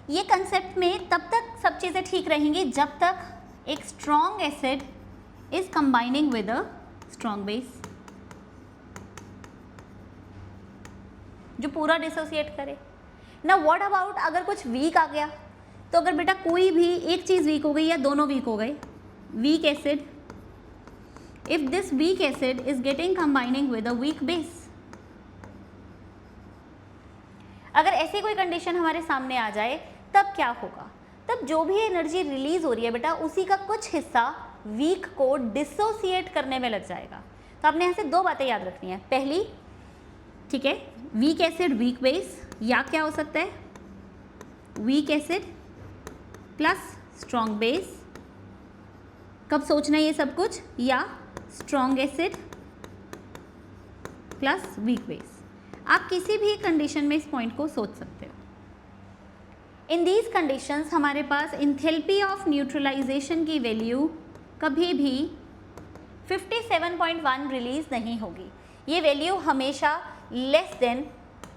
[SPEAKER 1] ये कंसेप्ट में तब तक सब चीज़ें ठीक रहेंगी जब तक एक strong acid is combining with a strong base जो पूरा डिसोसिएट करे ना। व्हाट अबाउट अगर कुछ वीक आ गया, तो अगर बेटा कोई भी एक चीज़ वीक हो गई या दोनों वीक हो गए, weak acid, if this weak acid is getting combining with a weak base, अगर ऐसी कोई कंडीशन हमारे सामने आ जाए तब क्या होगा, तब जो भी एनर्जी रिलीज हो रही है बेटा उसी का कुछ हिस्सा वीक को डिसोसिएट करने में लग जाएगा। तो आपने यहाँ से 2 बातें याद रखनी है। पहली, ठीक है, वीक एसिड वीक बेस, या क्या हो सकता है weak acid plus strong base. कब सोचना है ये सब कुछ, या strong acid plus weak base. आप किसी भी कंडीशन में इस पॉइंट को सोच सकते हो। इन दीज कंडीशंस हमारे पास इंथैल्पी ऑफ न्यूट्रलाइजेशन की वैल्यू कभी भी 57.1 रिलीज नहीं होगी। ये वैल्यू हमेशा लेस देन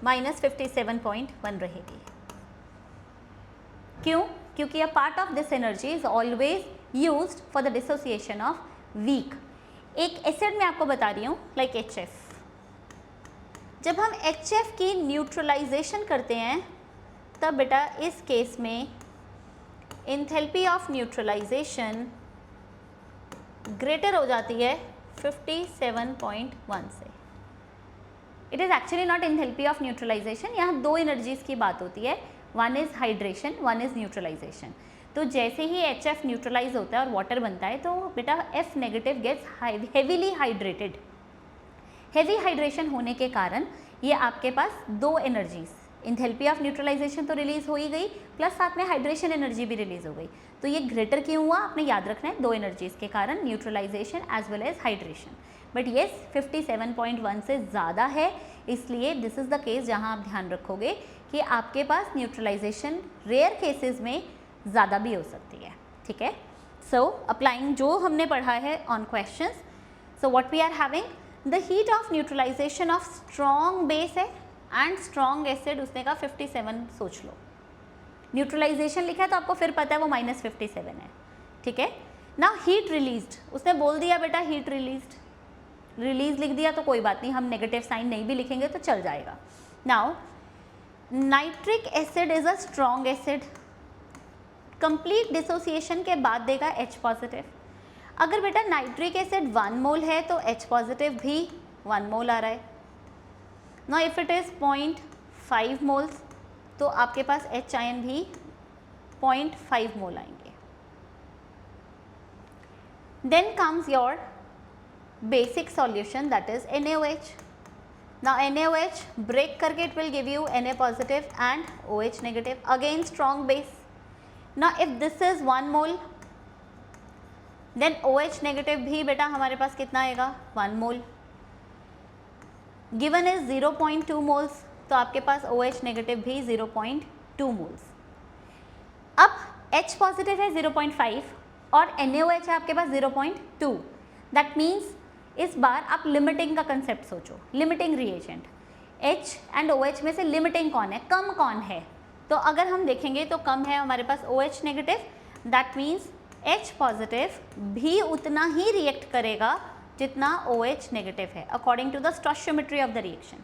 [SPEAKER 1] -57.1 रहेगी। क्यों? क्योंकि a part of this energy is always used for the dissociation of weak. एक एसिड में आपको बता रही हूँ लाइक HF, जब हम HF की न्यूट्रलाइजेशन करते हैं तब बेटा इस केस में एंथैल्पी ऑफ न्यूट्रलाइजेशन ग्रेटर हो जाती है 57.1 से। It is actually not enthalpy of neutralisation, यहाँ दो एनर्जीज की बात होती है, one is hydration, one is neutralisation. तो जैसे ही HF न्यूट्रलाइज होता है और वाटर बनता है तो बेटा F negative gets heavily hydrated. Heavy hydration होने के कारण ये आपके पास दो एनर्जीज, एंथैल्पी ऑफ न्यूट्रलाइजेशन तो रिलीज हो ही गई, प्लस साथ में हाइड्रेशन एनर्जी भी रिलीज हो गई। तो ये ग्रेटर क्यों हुआ, आपने याद रखना है, दो एनर्जीज के कारण, neutralisation as well as hydration. But yes 57.1 से ज़्यादा है, इसलिए दिस इज़ द केस जहाँ आप ध्यान रखोगे कि आपके पास न्यूट्रलाइजेशन रेयर केसेस में ज़्यादा भी हो सकती है। ठीक है, सो अप्लाइंग जो हमने पढ़ा है on questions, so what we are having, the heat of neutralisation of strong base है एंड स्ट्रॉन्ग एसिड, उसने कहा 57 सोच लो, न्यूट्रलाइजेशन लिखा है तो आपको फिर पता है वो -57 है। ठीक है, नाउ हीट रिलीज्ड, उसने बोल दिया बेटा हीट रिलीज्ड, रिलीज लिख दिया तो कोई बात नहीं, हम नेगेटिव साइन नहीं भी लिखेंगे तो चल जाएगा। Now nitric acid is a strong acid, complete dissociation के बाद देगा H पॉजिटिव। अगर बेटा नाइट्रिक एसिड 1 मोल है तो H पॉजिटिव भी 1 मोल आ रहा है। Now if it is 0.5 moles तो आपके पास H आयन भी 0.5 मोल आएंगे। Then comes your basic solution that is NaOH। Now NaOH break करके it will give you Na positive and OH negative, again strong base. Now if this is 1 mole then OH negative भी बेटा हमारे पास कितना आएगा, 1 मोल। Given is 0.2 moles तो आपके पास OH negative भी 0.2 moles. अब H पॉजिटिव है 0.5 और NaOH है आपके पास 0.2, दैट मीन्स इस बार आप लिमिटिंग का कंसेप्ट सोचो, limiting reagent, H and OH में से लिमिटिंग कौन है, कम कौन है, तो अगर हम देखेंगे तो कम है हमारे पास OH negative, that means H positive भी उतना ही रिएक्ट करेगा जितना OH नेगेटिव है according to the stoichiometry of the reaction.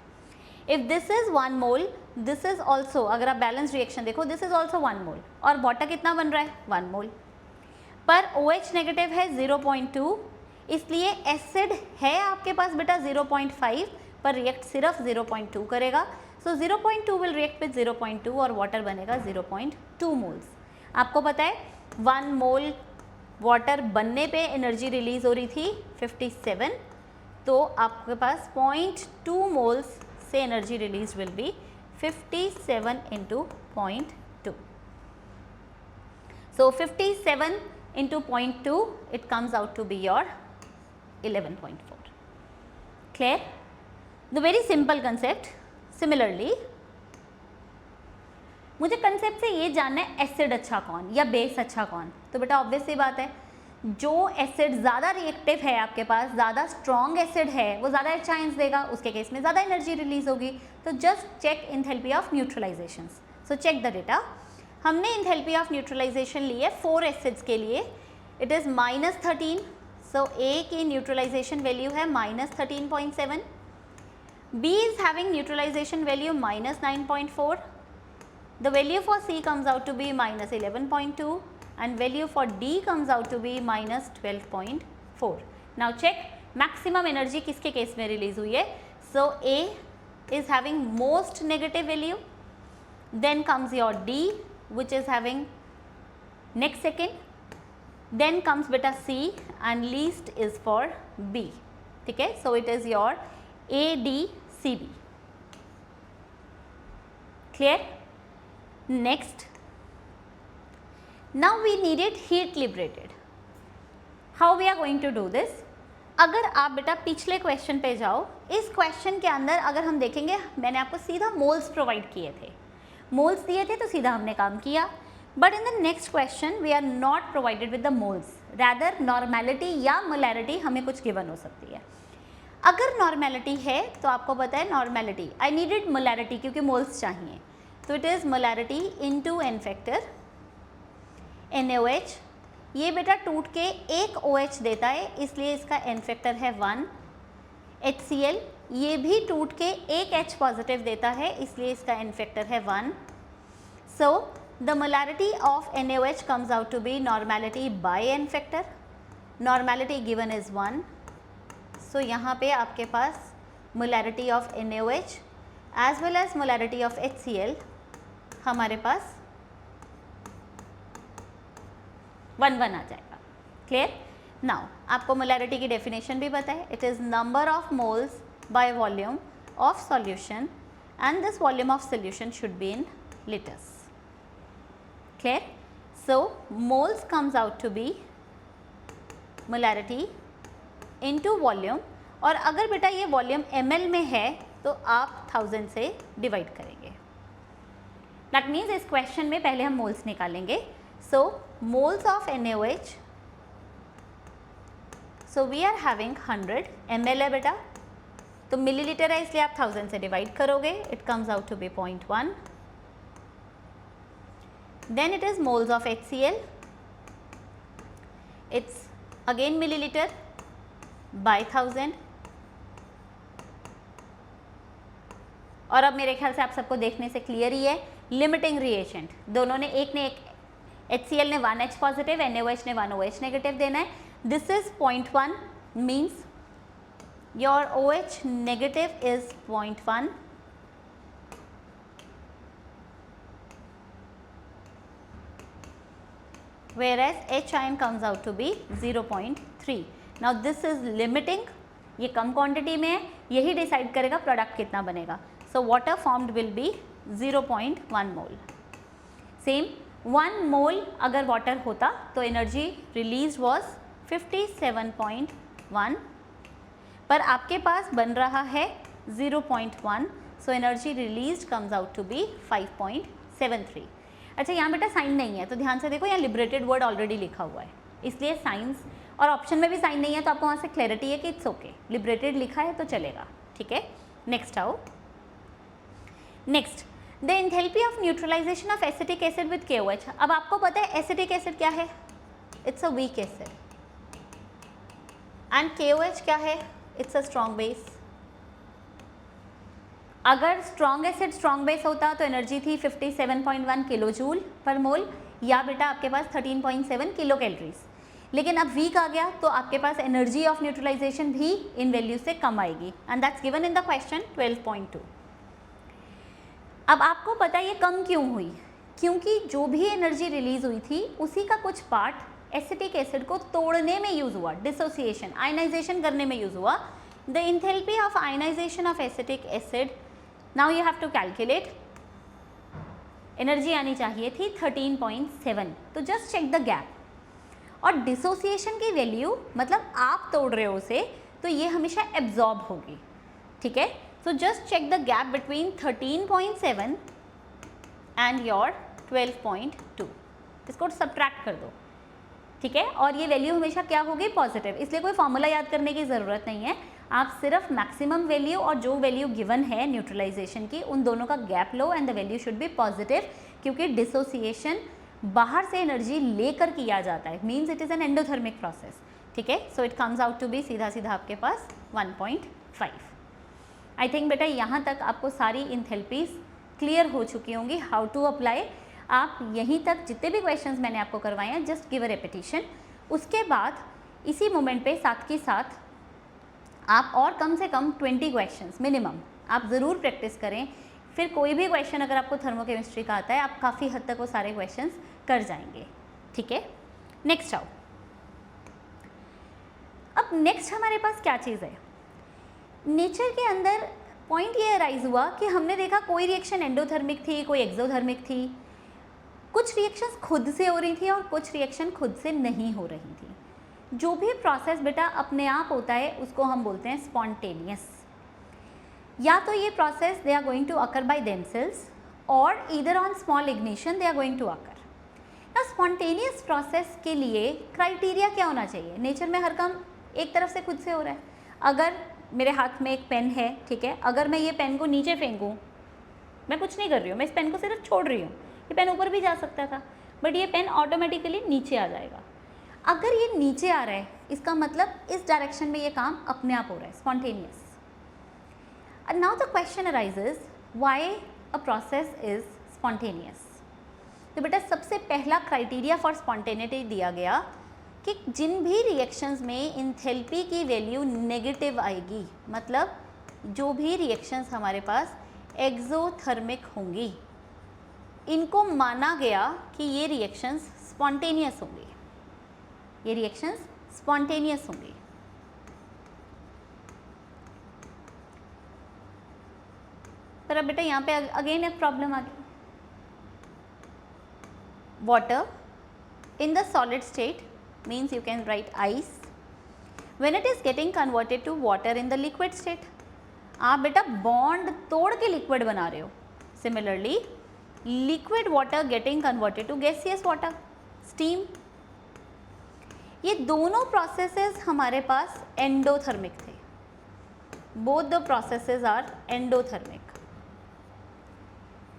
[SPEAKER 1] If this is 1 mole, this is also, अगर आप बैलेंस रिएक्शन देखो, दिस इज ऑल्सो 1 मोल और वाटर कितना बन रहा है, 1 मोल, पर OH नेगेटिव है 0.2, इसलिए एसिड है आपके पास बेटा 0.5 पर रिएक्ट सिर्फ 0.2 करेगा। सो 0.2 विल रिएक्ट विद 0.2 और वाटर बनेगा 0.2 मोल्स। आपको पता है 1 मोल वाटर बनने पे एनर्जी रिलीज हो रही थी 57, तो आपके पास 0.2 मोल्स से energy release will be 57 into 0.2। So 57 into 0.2 it comes out to be your 11.4। Clear, the very simple concept. Similarly मुझे कंसेप्ट से ये जानना है एसिड अच्छा कौन या बेस अच्छा कौन, तो बेटा ऑब्वियस सी बात है, जो एसिड ज़्यादा रिएक्टिव है आपके पास, ज़्यादा स्ट्रॉन्ग एसिड है, वो ज़्यादा H आयंस देगा, उसके केस में ज़्यादा एनर्जी रिलीज होगी। तो just check enthalpy of neutralisation. So check the data. हमने एंथैल्पी ऑफ न्यूट्रलाइजेशन ली है 4 एसिड्स के लिए, इट इज़ -13, सो A की न्यूट्रलाइजेशन वैल्यू है -13.7, B is having neutralization value -9.4, the value for C comes out to be -11.2 and value for D comes out to be -12.4. Now check maximum energy किसके case में release हुई है, so A is having most negative value, then comes your D which is having next second, then comes beta C and least is for B. ठीक है, so it is your ADCB. Clear? Next, now we need it heat liberated. How we are going to do this? अगर आप बेटा पिछले question पे जाओ, इस question के अंदर अगर हम देखेंगे, मैंने आपको सीधा मोल्स प्रोवाइड किए थे, मोल्स दिए थे तो सीधा हमने काम किया, but in the next question we are not provided with the moles, rather normality या मोलैरिटी हमें कुछ गिवन हो सकती है। अगर नॉर्मेलिटी है तो आपको पता है नॉर्मेलिटी, आई नीडेड मोलैरिटी क्योंकि मोल्स चाहिए, तो it is molarity into n factor NaOH, ये बेटा टूट के एक OH देता है इसलिए इसका एन फैक्टर है 1, HCl ये भी टूट के एक H पॉजिटिव देता है, इसलिए इसका n फैक्टर है 1. So the molarity of NaOH comes out to be normality by n factor. Normality given is 1. So यहाँ पे आपके पास molarity of NaOH as well as molarity of HCl हमारे पास 1 आ जाएगा. क्लियर? नाउ आपको मोलैरिटी की डेफिनेशन भी पता है. It is number of moles by volume of solution and this volume of solution should be in litres. Clear? So moles comes out to be molarity into volume, और अगर बेटा ये volume ml में है तो आप 1000 से डिवाइड करेंगे. दैट मीन्स इस क्वेश्चन में पहले हम मोल्स निकालेंगे. So moles of NaOH, so we are having 100 ml है बेटा, तो मिलीलीटर है इसलिए आप 1000 से डिवाइड करोगे. It comes out to be 0.1. Then it is moles of HCl, it's again millilitre by 1000. और अब मेरे ख्याल से आप सबको देखने से क्लियर ही है, लिमिटिंग रिएजेंट दोनों ने, एक HCl ने 1H पॉजिटिव, NaOH ने 1OH नेगेटिव देना है. This is 0.1 means your OH negative is 0.1. whereas H ion comes out to be 0.3. now this is limiting, ये कम क्वांटिटी में है, यही डिसाइड करेगा प्रोडक्ट कितना बनेगा. So water formed will be 0.1 mole. Same 1 मोल अगर वाटर होता तो एनर्जी रिलीज वॉज 57.1, पर आपके पास बन रहा है 0.1, so energy release comes out to be 5.73. अच्छा, यहाँ बेटा साइन नहीं है तो ध्यान से देखो, यहाँ लिबरेटेड वर्ड ऑलरेडी लिखा हुआ है, इसलिए साइंस और ऑप्शन में भी साइन नहीं है तो आपको वहाँ से क्लैरिटी है कि इट्स ओके, लिबरेटेड लिखा है तो चलेगा. ठीक है, नेक्स्ट आओ. Next, the enthalpy of neutralisation of acetic acid with KOH. अब आपको पता है एसिटिक एसिड क्या है, it's a weak acid, and KOH क्या है, इट्स अ स्ट्रॉन्ग बेस. अगर स्ट्रॉन्ग एसिड स्ट्रॉन्ग बेस होता तो एनर्जी थी 57.1 किलो जूल पर मोल, या बेटा आपके पास 13.7 किलो कैलोरीज. लेकिन अब वीक आ गया तो आपके पास एनर्जी ऑफ न्यूट्रलाइजेशन भी इन वैल्यू से कम आएगी, and that's given in the question 12.2. अब आपको पता है ये कम क्यों हुई, क्योंकि जो भी एनर्जी रिलीज हुई थी उसी का कुछ पार्ट एसिटिक एसिड को तोड़ने में यूज हुआ, डिसोसिएशन आयनाइजेशन करने में यूज हुआ. The enthalpy of ionisation of acetic acid, now you have to calculate. Energy आनी चाहिए थी 13.7, तो जस्ट चेक द गैप. और डिसोसिएशन की वैल्यू मतलब आप तोड़ रहे हो उसे, तो ये हमेशा एब्जॉर्ब होगी. ठीक है, so just check the gap between 13.7 and your 12.2. इसको सब्ट्रैक्ट कर दो. ठीक है, और ये वैल्यू हमेशा क्या होगी, पॉजिटिव, इसलिए कोई फॉर्मूला याद करने की ज़रूरत नहीं है. आप सिर्फ मैक्सिमम वैल्यू और जो वैल्यू गिवन है न्यूट्रलाइजेशन की, उन दोनों का गैप लो and the value should be positive, क्योंकि डिसोसिएशन बाहर से एनर्जी लेकर किया जाता है, means it is an endothermic process. ठीक है, so it comes out to be सीधा सीधा आपके पास 1.5. आई थिंक बेटा यहाँ तक आपको सारी इंथैल्पीज क्लियर हो चुकी होंगी, हाउ टू अप्लाई. आप यहीं तक जितने भी क्वेश्चंस मैंने आपको करवाए हैं जस्ट गिव अ रेपिटेशन. उसके बाद इसी मोमेंट पे साथ के साथ आप और कम से कम 20 क्वेश्चंस मिनिमम आप ज़रूर प्रैक्टिस करें. फिर कोई भी क्वेश्चन अगर आपको थर्मोकेमिस्ट्री का आता है, आप काफ़ी हद तक वो सारे क्वेश्चंस कर जाएंगे. ठीक है, नेक्स्ट आओ. अब नेक्स्ट हमारे पास क्या चीज़ है, नेचर के अंदर पॉइंट ये अराइज हुआ कि हमने देखा कोई रिएक्शन एंडोथर्मिक थी, कोई एक्सोथर्मिक थी, कुछ रिएक्शंस खुद से हो रही थी और कुछ रिएक्शन खुद से नहीं हो रही थी. जो भी प्रोसेस बेटा अपने आप होता है उसको हम बोलते हैं स्पॉन्टेनियस. या तो ये process they are going to occur by themselves और either on small ignition they are going to occur. ना स्पॉन्टेनियस प्रोसेस के लिए क्राइटेरिया क्या होना चाहिए, नेचर में हर काम एक तरफ से खुद से हो रहा है. अगर मेरे हाथ में एक पेन है, ठीक है, अगर मैं ये पेन को नीचे फेंकूँ, मैं कुछ नहीं कर रही हूँ, मैं इस पेन को सिर्फ छोड़ रही हूँ, ये पेन ऊपर भी जा सकता था, बट ये पेन ऑटोमेटिकली नीचे आ जाएगा. अगर ये नीचे आ रहा है इसका मतलब इस डायरेक्शन में ये काम अपने आप हो रहा है, spontaneous. And now the question arises, why a process is spontaneous? तो बेटा सबसे पहला क्राइटेरिया फॉर स्पॉन्टेनिटी दिया गया कि जिन भी रिएक्शंस में इंथैल्पी की वैल्यू नेगेटिव आएगी, मतलब जो भी रिएक्शंस हमारे पास एक्सोथर्मिक होंगी, इनको माना गया कि ये रिएक्शंस स्पॉन्टेनियस होंगी, ये रिएक्शंस स्पॉन्टेनियस होंगी। पर अब बेटा यहाँ पे अगेन एक प्रॉब्लम आ गई। Water in the solid state means you can write ice when it is getting converted to water in the liquid state। आप बेटा बॉन्ड तोड़ के लिक्विड बना रहे हो। Similarly liquid water getting converted to gaseous water, steam. ये दोनों processes हमारे पास एंडोथर्मिक थे। Both the processes are endothermic,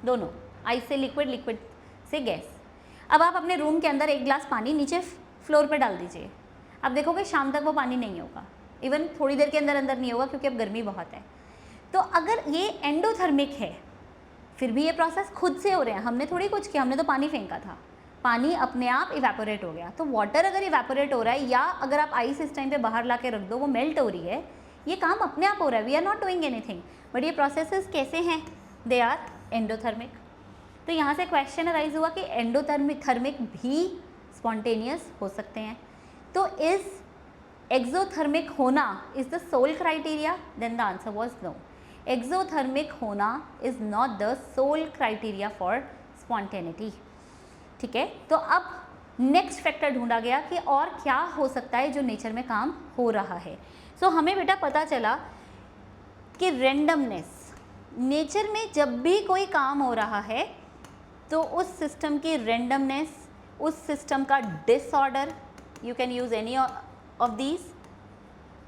[SPEAKER 1] दोनों, आइस से लिक्विड, लिक्विड से गैस। अब आप अपने रूम के अंदर एक गिलास पानी नीचे फ्लोर पे डाल दीजिए, आप देखोगे शाम तक वो पानी नहीं होगा, इवन थोड़ी देर के अंदर अंदर नहीं होगा क्योंकि अब गर्मी बहुत है। तो अगर ये एंडोथर्मिक है, फिर भी ये प्रोसेस खुद से हो रहे हैं, हमने थोड़ी कुछ किया, हमने तो पानी फेंका था, पानी अपने आप इवेपोरेट हो गया। तो वाटर अगर इवेपोरेट हो रहा है या अगर आप आइस इस टाइम पे बाहर ला के रख दो, वो मेल्ट हो रही है, ये काम अपने आप हो रहा है, we are not doing anything. But ये प्रोसेसेस कैसे हैं? They are endothermic. तो यहाँ से क्वेश्चन अराइज हुआ कि एंडोथर्मिक भी स्पॉन्टेनियस हो सकते हैं। तो इज एक्सोथर्मिक होना is the sole criteria? Then the answer was no, exothermic होना is not the sole criteria for spontaneity. ठीक है, तो अब नेक्स्ट फैक्टर ढूंढा गया कि और क्या हो सकता है जो नेचर में काम हो रहा है। सो हमें बेटा पता चला कि रेंडमनेस, नेचर में जब भी कोई काम हो रहा है तो उस सिस्टम की रेंडमनेस, उस सिस्टम का disorder, you can use any of these,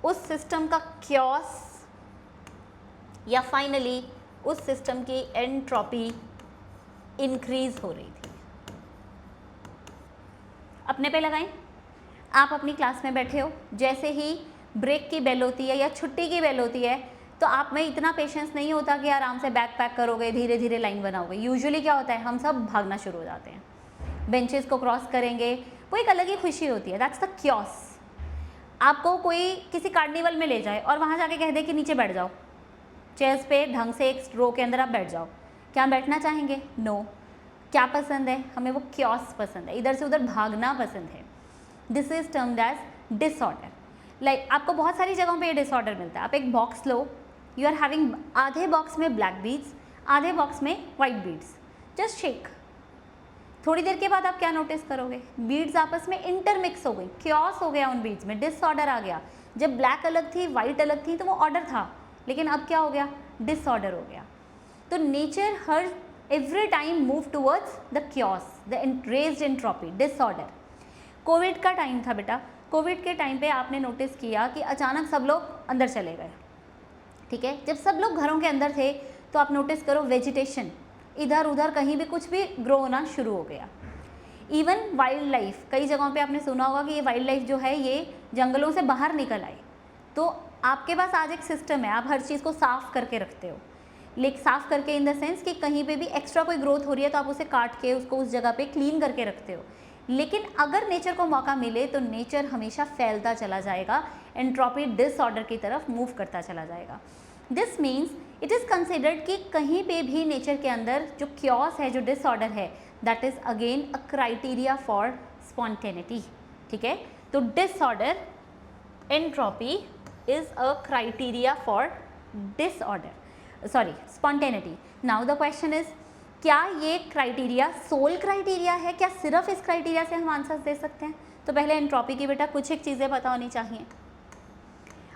[SPEAKER 1] उस सिस्टम का क्योस, या फाइनली उस सिस्टम की एंट्रोपी इंक्रीज हो रही थी। अपने पे लगाएं, आप अपनी क्लास में बैठे हो, जैसे ही ब्रेक की बेल होती है या छुट्टी की बेल होती है तो आप में इतना पेशेंस नहीं होता कि आराम से बैग पैक करोगे, धीरे धीरे लाइन बनाओगे। यूजुअली क्या होता है, हम सब भागना शुरू हो जाते हैं, बेंचेस को क्रॉस करेंगे, वो एक अलग ही खुशी होती है, दैट्स द क्योस। आपको कोई किसी कार्निवल में ले जाए और वहाँ जाके कह दे कि नीचे बैठ जाओ, चेयर्स पे ढंग से एक रो के अंदर आप बैठ जाओ, क्या बैठना चाहेंगे? नो। क्या पसंद है? हमें वो क्योस पसंद है, इधर से उधर भागना पसंद है। This is termed as disorder. Like आपको बहुत सारी जगहों पे ये डिसऑर्डर मिलता है। आप एक बॉक्स लो, यू आर हैविंग आधे बॉक्स में ब्लैक बीड्स, आधे बॉक्स में वाइट बीड्स, जस्ट शेक। थोड़ी देर के बाद आप क्या नोटिस करोगे? बीड्स आपस में इंटरमिक्स हो गई, क्योस हो गया उन बीड्स में, डिसऑर्डर आ गया। जब ब्लैक अलग थी, वाइट अलग थी, तो वो ऑर्डर था, लेकिन अब क्या हो गया? डिसऑर्डर हो गया। तो nature her every time move towards the chaos, the raised entropy, disorder. Covid का टाइम था बेटा, कोविड के टाइम पे आपने नोटिस किया कि अचानक सब लोग अंदर चले गए। ठीक है, जब सब लोग घरों के अंदर थे तो आप नोटिस करो वेजिटेशन इधर उधर कहीं भी कुछ भी ग्रो होना शुरू हो गया। इवन वाइल्ड लाइफ, कई जगहों पे आपने सुना होगा कि ये वाइल्ड लाइफ जो है ये जंगलों से बाहर निकल आई। तो आपके पास आज एक सिस्टम है, आप हर चीज़ को साफ़ करके रखते हो, लेकिन साफ़ करके इन द सेंस कि कहीं पे भी एक्स्ट्रा कोई ग्रोथ हो रही है तो आप उसे काट के उसको उस जगह पे क्लीन करके रखते हो। लेकिन अगर नेचर को मौका मिले तो नेचर हमेशा फैलता चला जाएगा, एंट्रोपी डिसऑर्डर की तरफ मूव करता चला जाएगा। This means it is considered कि कहीं पे भी नेचर के अंदर जो क्योस है, जो डिसऑर्डर है, that is again a criteria for spontaneity. ठीक है, तो disorder, entropy is a criteria for disorder, sorry spontaneity. Now the question is, क्या ये क्राइटेरिया सोल क्राइटेरिया है? क्या सिर्फ इस क्राइटेरिया से हम आंसर्स दे सकते हैं? तो पहले एंट्रोपी की बेटा कुछ एक चीज़ें पता होनी चाहिए।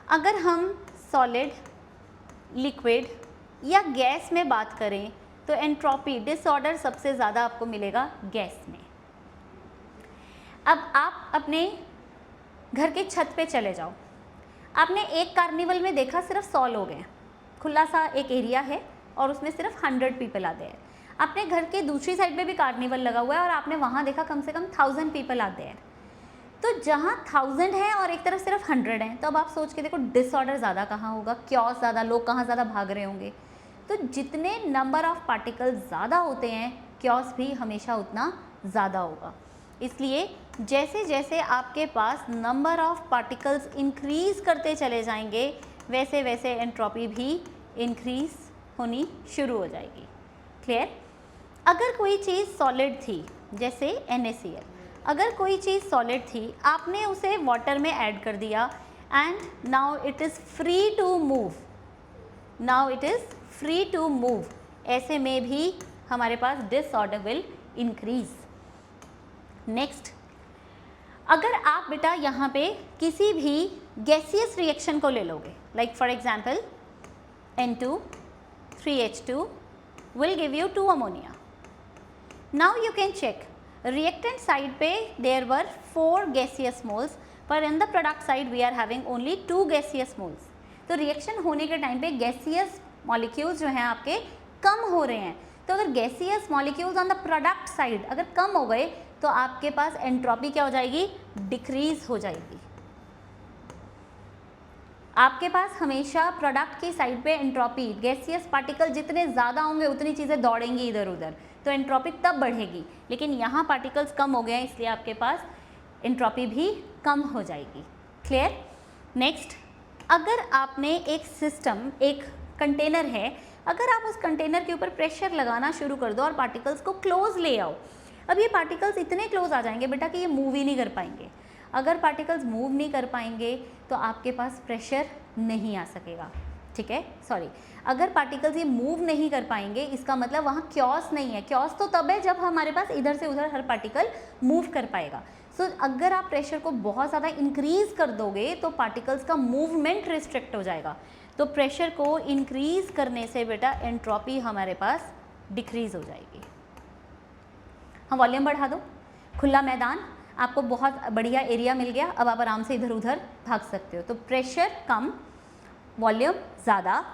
[SPEAKER 1] अगर हम सॉलिड, लिक्विड या गैस में बात करें तो एंट्रोपी डिसऑर्डर सबसे ज़्यादा आपको मिलेगा गैस में। अब आप अपने घर के छत पे चले जाओ, आपने एक कार्निवल में देखा सिर्फ 100 लोग हैं, खुला सा एक एरिया है और उसमें सिर्फ 100 पीपल आते हैं। अपने घर के दूसरी साइड पे भी कार्निवल लगा हुआ है और आपने वहाँ देखा कम से कम 1000 पीपल आते हैं। तो जहाँ 1000 है और एक तरफ सिर्फ 100 है, तो अब आप सोच के देखो डिसऑर्डर ज़्यादा कहाँ होगा, क्योस ज़्यादा, लोग कहाँ ज़्यादा भाग रहे होंगे। तो जितने नंबर ऑफ पार्टिकल्स ज़्यादा होते हैं क्योस भी हमेशा उतना ज़्यादा होगा। इसलिए जैसे जैसे आपके पास नंबर ऑफ पार्टिकल्स इंक्रीज़ करते चले जाएंगे वैसे वैसे एंट्रोपी भी इंक्रीज़ होनी शुरू हो जाएगी। क्लियर? अगर कोई चीज़ सॉलिड थी जैसे NaCl, अगर कोई चीज़ सॉलिड थी, आपने उसे वाटर में ऐड कर दिया and now it is free to move, now it is free to move, ऐसे में भी हमारे पास डिसऑर्डर विल इंक्रीज। नेक्स्ट, अगर आप बेटा यहाँ पे किसी भी गैसियस रिएक्शन को ले लोगे, like for example N2 3H2 will give you 2 ammonia. Now you can check reactant side पे there were 4 gaseous moles, पर in the product side we are having only 2 gaseous moles. तो reaction होने के time पे gaseous molecules जो हैं आपके कम हो रहे हैं। तो अगर gaseous molecules on the product side अगर कम हो गए तो आपके पास एंट्रोपी क्या हो जाएगी, डिक्रीज हो जाएगी। आपके पास हमेशा प्रोडक्ट की साइड पे एंट्रोपी, गैसियस पार्टिकल जितने ज़्यादा होंगे उतनी चीज़ें दौड़ेंगी इधर उधर, तो एंट्रोपी तब बढ़ेगी। लेकिन यहाँ पार्टिकल्स कम हो गए हैं इसलिए आपके पास एंट्रोपी भी कम हो जाएगी। क्लियर? नेक्स्ट, अगर आपने एक सिस्टम, एक कंटेनर है, अगर आप उस कंटेनर के ऊपर प्रेशर लगाना शुरू कर दो और पार्टिकल्स को क्लोज ले आओ, अब ये पार्टिकल्स इतने क्लोज आ जाएंगे बेटा कि ये मूव ही नहीं कर पाएंगे। अगर पार्टिकल्स मूव नहीं कर पाएंगे तो आपके पास प्रेशर नहीं आ सकेगा। ठीक है, सॉरी, अगर पार्टिकल्स ये मूव नहीं कर पाएंगे इसका मतलब वहाँ क्योस नहीं है। क्योस तो तब है जब हमारे पास इधर से उधर हर पार्टिकल मूव कर पाएगा। सो अगर आप प्रेशर को बहुत ज़्यादा इंक्रीज कर दोगे तो पार्टिकल्स का मूवमेंट रिस्ट्रिक्ट हो जाएगा। तो प्रेशर को इंक्रीज करने से बेटा एंट्रोपी हमारे पास डिक्रीज हो जाएगी। हम वॉल्यूम बढ़ा दो, खुला मैदान, आपको बहुत बढ़िया एरिया मिल गया, अब आप आराम से इधर उधर भाग सकते हो। तो प्रेशर कम, वॉल्यूम ज़्यादा,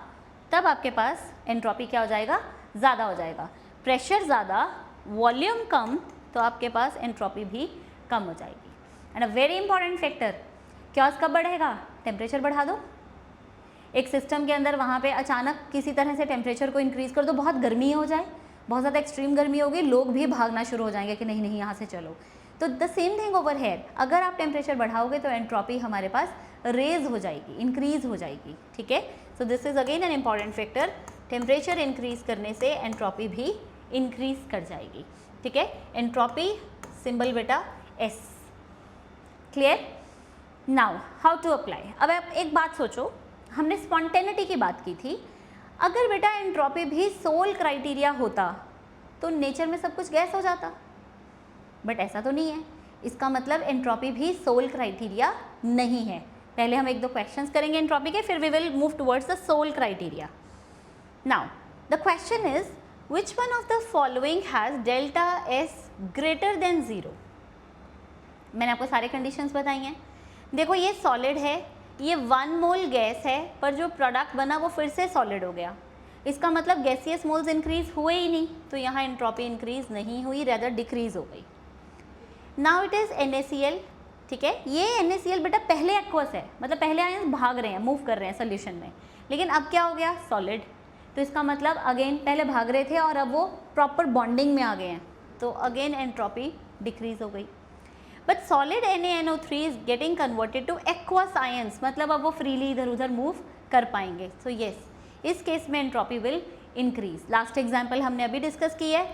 [SPEAKER 1] तब आपके पास एंट्रोपी क्या हो जाएगा, ज़्यादा हो जाएगा। प्रेशर ज़्यादा, वॉल्यूम कम, तो आपके पास एंट्रोपी भी कम हो जाएगी। And a very important factor, chaos कब बढ़ेगा, टेम्परेचर बढ़ा दो। एक सिस्टम के अंदर वहाँ पे अचानक किसी तरह से टेम्परेचर को इंक्रीज़ कर दो, बहुत गर्मी हो जाए, बहुत ज़्यादा एक्सट्रीम गर्मी होगी, लोग भी भागना शुरू हो जाएंगे कि नहीं नहीं यहाँ से चलो। तो the same thing over here, अगर आप टेम्परेचर बढ़ाओगे तो एंट्रोपी हमारे पास रेज हो जाएगी, इंक्रीज हो जाएगी। ठीक है, so this is again an important factor, temperature increase करने से एंट्रोपी भी इंक्रीज कर जाएगी। ठीक है, एंट्रोपी सिंबल बेटा S. Clear? Now how to apply. अब आप एक बात सोचो, हमने स्पॉन्टेनिटी की बात की थी, अगर बेटा एंट्रोपी भी सोल क्राइटेरिया होता तो नेचर में सब कुछ गैस हो जाता, बट ऐसा तो नहीं है। इसका मतलब एंट्रोपी भी सोल क्राइटेरिया नहीं है। पहले हम एक दो क्वेश्चंस करेंगे एंट्रोपी के, फिर we will move towards the sole criteria. Now the question is which one of the following has delta S greater than 0। मैंने आपको सारे कंडीशंस बताई हैं। देखो ये सॉलिड है, ये 1 मोल गैस है, पर जो प्रोडक्ट बना वो फिर से सॉलिड हो गया। इसका मतलब गैसियस मोल्स इंक्रीज हुए ही नहीं, तो यहाँ एंट्रोपी इंक्रीज नहीं हुई, रेदर डिक्रीज हो गई। Now it is NaCl। ठीक है, ये NaCl बेटा पहले एक्वस है, मतलब पहले आयंस भाग रहे हैं, मूव कर रहे हैं सोल्यूशन में, लेकिन अब क्या हो गया, सॉलिड। तो इसका मतलब अगेन पहले भाग रहे थे और अब वो प्रॉपर बॉन्डिंग में आ गए हैं, तो अगेन एंट्रोपी डिक्रीज हो गई। But solid NaNO3 is getting converted to aqueous ions, मतलब अब वो फ्रीली इधर उधर मूव कर पाएंगे। सो येस, इस केस में entropy will increase. Last example हमने अभी डिस्कस की है,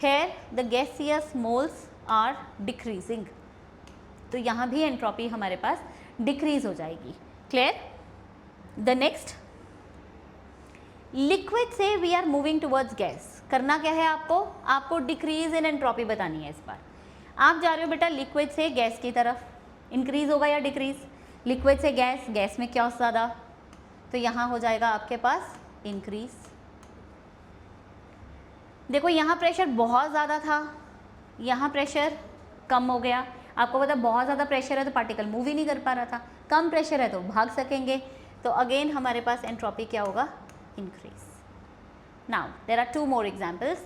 [SPEAKER 1] here the gaseous moles are decreasing, तो यहाँ भी एंट्रोपी हमारे पास डिक्रीज हो जाएगी। क्लियर? द नेक्स्ट, लिक्विड से we are moving towards gas. करना क्या है आपको, आपको डिक्रीज इन एंट्रोपी बतानी है। इस बार आप जा रहे हो बेटा लिक्विड से गैस की तरफ, इंक्रीज होगा या डिक्रीज, लिक्विड से गैस, गैस में क्या ज़्यादा, तो यहाँ हो जाएगा आपके पास इंक्रीज। देखो यहाँ प्रेशर बहुत ज़्यादा था, यहाँ प्रेशर कम हो गया। आपको पता बहुत ज़्यादा प्रेशर है तो पार्टिकल मूव ही नहीं कर पा रहा था, कम प्रेशर है तो भाग सकेंगे, तो अगेन हमारे पास एंट्रोपी क्या होगा, increase. Now there are 2 more examples.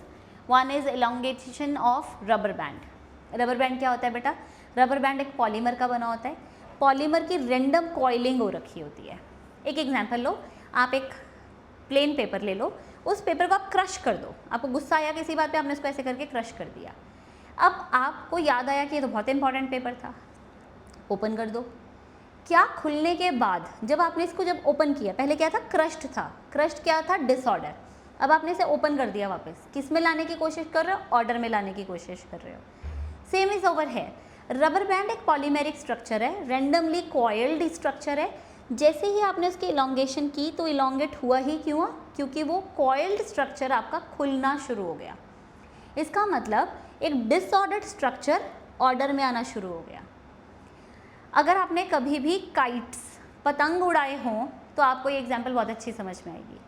[SPEAKER 1] One is elongation of rubber band. Rubber band क्या होता है बेटा, रबर बैंड एक पॉलीमर का बना होता है, पॉलीमर की रेंडम कॉइलिंग हो रखी होती है। एक एग्जांपल लो, आप एक प्लेन पेपर ले लो, उस पेपर को आप क्रश कर दो, आपको गुस्सा आया किसी बात पे, आपने उसको ऐसे करके क्रश कर दिया। अब आपको याद आया कि ये तो बहुत इंपॉर्टेंट पेपर था, ओपन कर दो। क्या खुलने के बाद जब आपने इसको जब ओपन किया, पहले क्या था, क्रश्ड था, क्रश्ड क्या था, डिसऑर्डर। अब आपने इसे ओपन कर दिया, वापस किस में लाने की कोशिश कर रहे हो, ऑर्डर में लाने की कोशिश कर रहे हो। सेम इज ओवर है, रबर बैंड एक पॉलीमेरिक स्ट्रक्चर है, रेंडमली कॉइल्ड स्ट्रक्चर है। जैसे ही आपने उसकी इलोंगेशन की तो इलोंगेट हुआ ही क्यों, क्योंकि वो कॉइल्ड स्ट्रक्चर आपका खुलना शुरू हो गया। इसका मतलब एक डिसऑर्डर्ड स्ट्रक्चर ऑर्डर में आना शुरू हो गया। अगर आपने कभी भी काइट्स, पतंग उड़ाए हों तो आपको ये एग्जांपल बहुत अच्छी समझ में आएगी।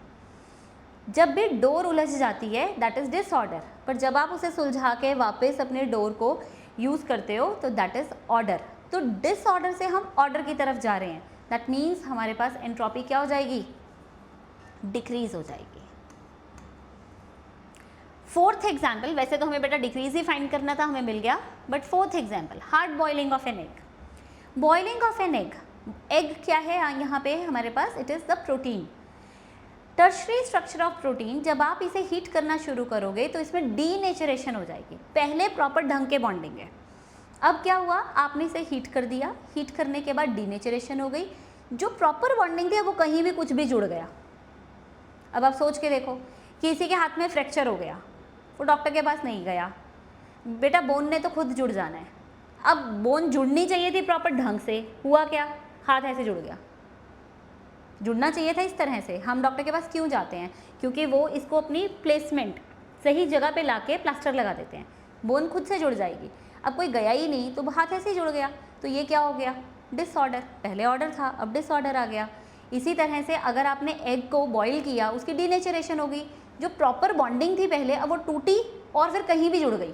[SPEAKER 1] जब भी डोर उलझ जाती है दैट इज़ डिसऑर्डर, पर जब आप उसे सुलझा के वापस अपने डोर को यूज़ करते हो तो दैट इज़ ऑर्डर। तो डिसऑर्डर से हम ऑर्डर की तरफ जा रहे हैं, दैट मीन्स हमारे पास एंट्रोपी क्या हो जाएगी, डिक्रीज हो जाएगी। फोर्थ एग्जाम्पल, वैसे तो हमें बेटा डिक्रीज ही फाइंड करना था, हमें मिल गया, but fourth example, hard boiling of an egg. Boiling of an egg, egg क्या है यहाँ पे हमारे पास, it is the protein, tertiary structure of protein. जब आप इसे हीट करना शुरू करोगे तो इसमें डीनेचरेशन हो जाएगी। पहले प्रॉपर ढंग के बॉन्डिंग है, अब क्या हुआ, आपने इसे हीट कर दिया, हीट करने के बाद डीनेचरेशन हो गई, जो प्रॉपर बॉन्डिंग थी वो कहीं भी कुछ भी जुड़ गया। अब आप सोच के देखो, किसी के हाथ में फ्रैक्चर हो गया, वो डॉक्टर के पास नहीं गया, बेटा बोन ने तो खुद जुड़ जाना है। अब बोन जुड़नी चाहिए थी प्रॉपर ढंग से, हुआ क्या, हाथ ऐसे जुड़ गया। जुड़ना चाहिए था इस तरह से, हम डॉक्टर के पास क्यों जाते हैं, क्योंकि वो इसको अपनी प्लेसमेंट सही जगह पे लाके प्लास्टर लगा देते हैं, बोन खुद से जुड़ जाएगी। अब कोई गया ही नहीं तो हाथ ऐसे ही जुड़ गया, तो ये क्या हो गया, डिसऑर्डर। पहले ऑर्डर था, अब डिसऑर्डर आ गया। इसी तरह से अगर आपने एग को बॉईल किया, उसकी डीनेचरेशन हो गई, जो प्रॉपर बॉन्डिंग थी पहले अब वो टूटी और फिर कहीं भी जुड़ गई,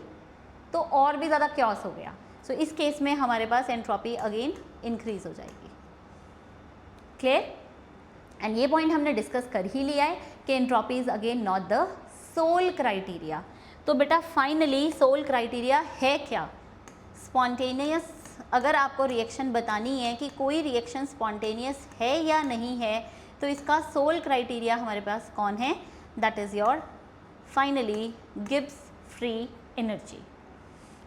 [SPEAKER 1] तो और भी ज़्यादा क्योस हो गया। सो इस केस में हमारे पास एंट्रोपी अगेन इंक्रीज हो जाएगी। क्लियर? एंड ये पॉइंट हमने डिस्कस कर ही लिया है कि entropy is again not the sole criteria. तो बेटा फाइनली सोल क्राइटेरिया है क्या, स्पॉन्टेनियस। अगर आपको रिएक्शन बतानी है कि कोई रिएक्शन स्पॉन्टेनियस है या नहीं है, तो इसका सोल क्राइटेरिया हमारे पास कौन है, that is your finally Gibbs free energy.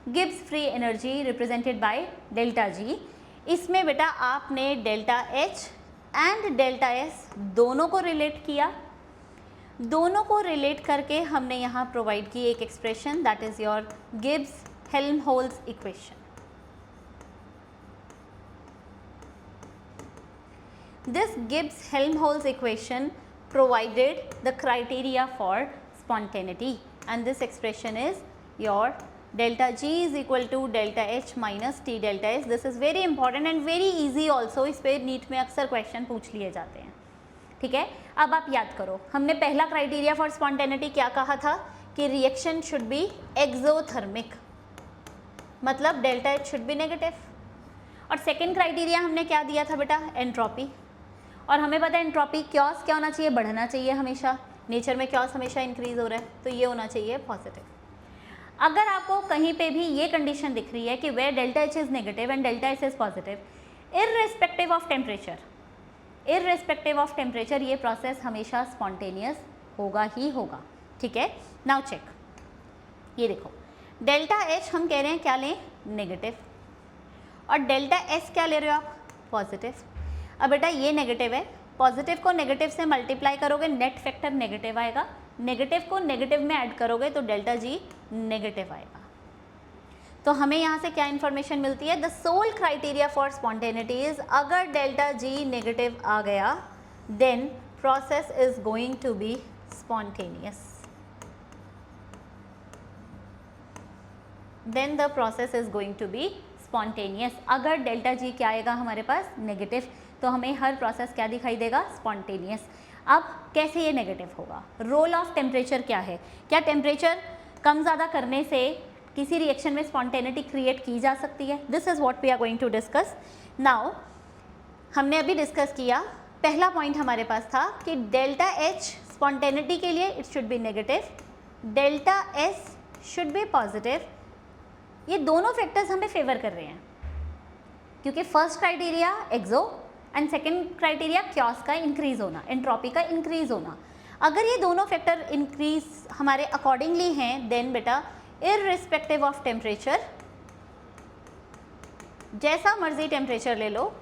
[SPEAKER 1] Gibbs free energy represented by delta G. इसमें बेटा आपने delta H and delta S दोनों को रिलेट किया, दोनों को रिलेट करके हमने यहाँ प्रोवाइड की एक expression, that is your Gibbs Helmholtz equation. This Gibbs-Helmholtz equation provided the criteria for spontaneity, and this expression is your delta G is equal to delta H minus T delta S. This is very important and very easy also. इस पे NEET में अक्सर question पूछ लिए जाते हैं, ठीक है। अब आप याद करो, हमने पहला क्राइटेरिया फॉर स्पॉन्टेनिटी क्या कहा था कि रिएक्शन शुड बी एक्सोथर्मिक, मतलब delta H should be negative. और सेकेंड क्राइटेरिया हमने क्या दिया था बेटा, एंट्रोपी। और हमें पता है एंट्रोपी क्योस क्या होना चाहिए, बढ़ना चाहिए हमेशा, नेचर में क्योस हमेशा इंक्रीज हो रहा है, तो ये होना चाहिए पॉजिटिव। अगर आपको कहीं पे भी ये कंडीशन दिख रही है कि where delta H is negative and delta S is positive, irrespective of temperature, irrespective of temperature ये प्रोसेस हमेशा स्पॉन्टेनियस होगा ही होगा, ठीक है। नाउ चेक, ये देखो डेल्टा एच हम कह रहे हैं क्या लें, नेगेटिव, और डेल्टा एस क्या ले रहे हो आप, पॉजिटिव। अब बेटा ये नेगेटिव है, पॉजिटिव को नेगेटिव से मल्टीप्लाई करोगे नेट फैक्टर नेगेटिव आएगा, नेगेटिव को नेगेटिव में ऐड करोगे तो डेल्टा जी नेगेटिव आएगा। तो हमें यहाँ से क्या इन्फॉर्मेशन मिलती है, the sole criteria for spontaneity is अगर डेल्टा जी नेगेटिव आ गया then process is going to be spontaneous, then the process is going to be spontaneous. अगर डेल्टा जी क्या आएगा हमारे पास, नेगेटिव, तो हमें हर प्रोसेस क्या दिखाई देगा, स्पॉन्टेनियस। अब कैसे ये नेगेटिव होगा, रोल ऑफ टेम्परेचर क्या है, क्या टेम्परेचर कम ज़्यादा करने से किसी रिएक्शन में स्पॉन्टेनिटी क्रिएट की जा सकती है, this is what we are going to discuss now. हमने अभी डिस्कस किया, पहला पॉइंट हमारे पास था कि डेल्टा एच स्पॉन्टेनिटी के लिए it should be negative, delta S should be positive. ये दोनों फैक्टर्स हमें फेवर कर रहे हैं, क्योंकि first criteria exo and second criteria chaos का इंक्रीज होना, एंट्रोपी का इंक्रीज होना। अगर ये दोनों फैक्टर इंक्रीज हमारे अकॉर्डिंगली हैं, देन बेटा इररिस्पेक्टिव ऑफ टेम्परेचर, जैसा मर्जी टेम्परेचर ले लो,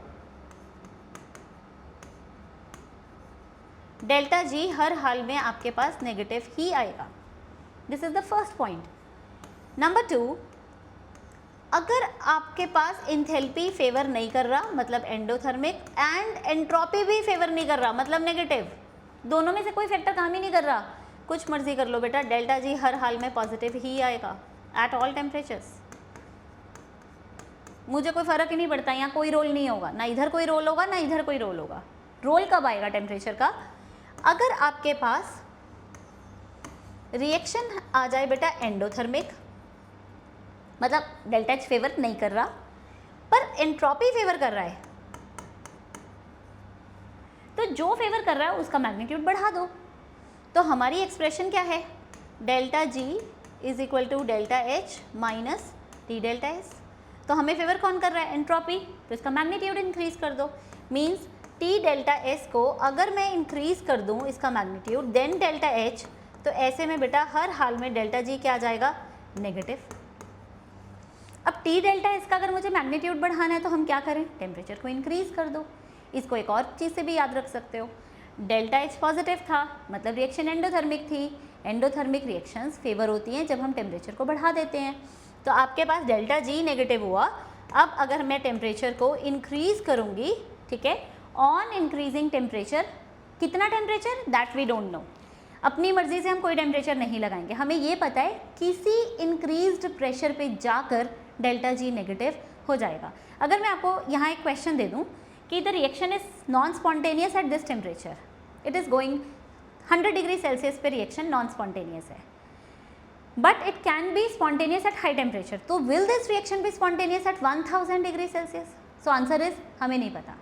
[SPEAKER 1] डेल्टा जी हर हाल में आपके पास नेगेटिव ही आएगा। This is the first point. Number 2, अगर आपके पास इंथैल्पी फेवर नहीं कर रहा, मतलब एंडोथर्मिक, एंड एंट्रोपी भी फेवर नहीं कर रहा, मतलब नेगेटिव, दोनों में से कोई फैक्टर काम ही नहीं कर रहा, कुछ मर्जी कर लो बेटा, डेल्टा जी हर हाल में पॉजिटिव ही आएगा एट ऑल टेम्परेचर्स। मुझे कोई फर्क ही नहीं पड़ता, यहाँ कोई रोल नहीं होगा, ना इधर कोई रोल होगा ना इधर कोई रोल होगा। रोल कब आएगा टेम्परेचर का? अगर आपके पास रिएक्शन आ जाए बेटा एंडोथर्मिक, मतलब डेल्टा एच फेवर नहीं कर रहा पर एंट्रोपी फेवर कर रहा है, तो जो फेवर कर रहा है उसका मैग्नीट्यूड बढ़ा दो। तो हमारी एक्सप्रेशन क्या है? Delta G is equal to delta H minus T delta S. तो हमें फेवर कौन कर रहा है? एंट्रोपी, तो इसका मैग्नीट्यूड इंक्रीज कर दो। मीन्स टी डेल्टा एस को अगर मैं इंक्रीज कर दूं इसका मैग्नीट्यूड, देन डेल्टा एच, तो ऐसे में बेटा हर हाल में डेल्टा जी क्या आ जाएगा? नेगेटिव। अब टी डेल्टा एस का अगर मुझे मैग्नीट्यूड बढ़ाना है तो हम क्या करें? टेम्परेचर को इंक्रीज कर दो। इसको एक और चीज़ से भी याद रख सकते हो, डेल्टा एच पॉजिटिव था मतलब रिएक्शन एंडोथर्मिक थी। एंडोथर्मिक रिएक्शंस फेवर होती हैं जब हम टेम्परेचर को बढ़ा देते हैं। तो आपके पास डेल्टा जी नेगेटिव हुआ। अब अगर मैं टेम्परेचर को इंक्रीज करूँगी, ठीक है, ऑन इंक्रीजिंग टेम्परेचर, कितना temperature that we don't know, अपनी मर्जी से हम कोई टेम्परेचर नहीं लगाएंगे, हमें ये पता है किसी इंक्रीज्ड प्रेशर पे जाकर डेल्टा जी नेगेटिव हो जाएगा। अगर मैं आपको यहाँ एक क्वेश्चन दे दूँ कि the reaction is non spontaneous at this temperature, it is going 100 degree Celsius पे रिएक्शन नॉन स्पॉन्टेनियस है, but it can be spontaneous at high temperature, तो will this reaction be spontaneous at 1000 degree Celsius? So answer is हमें नहीं पता।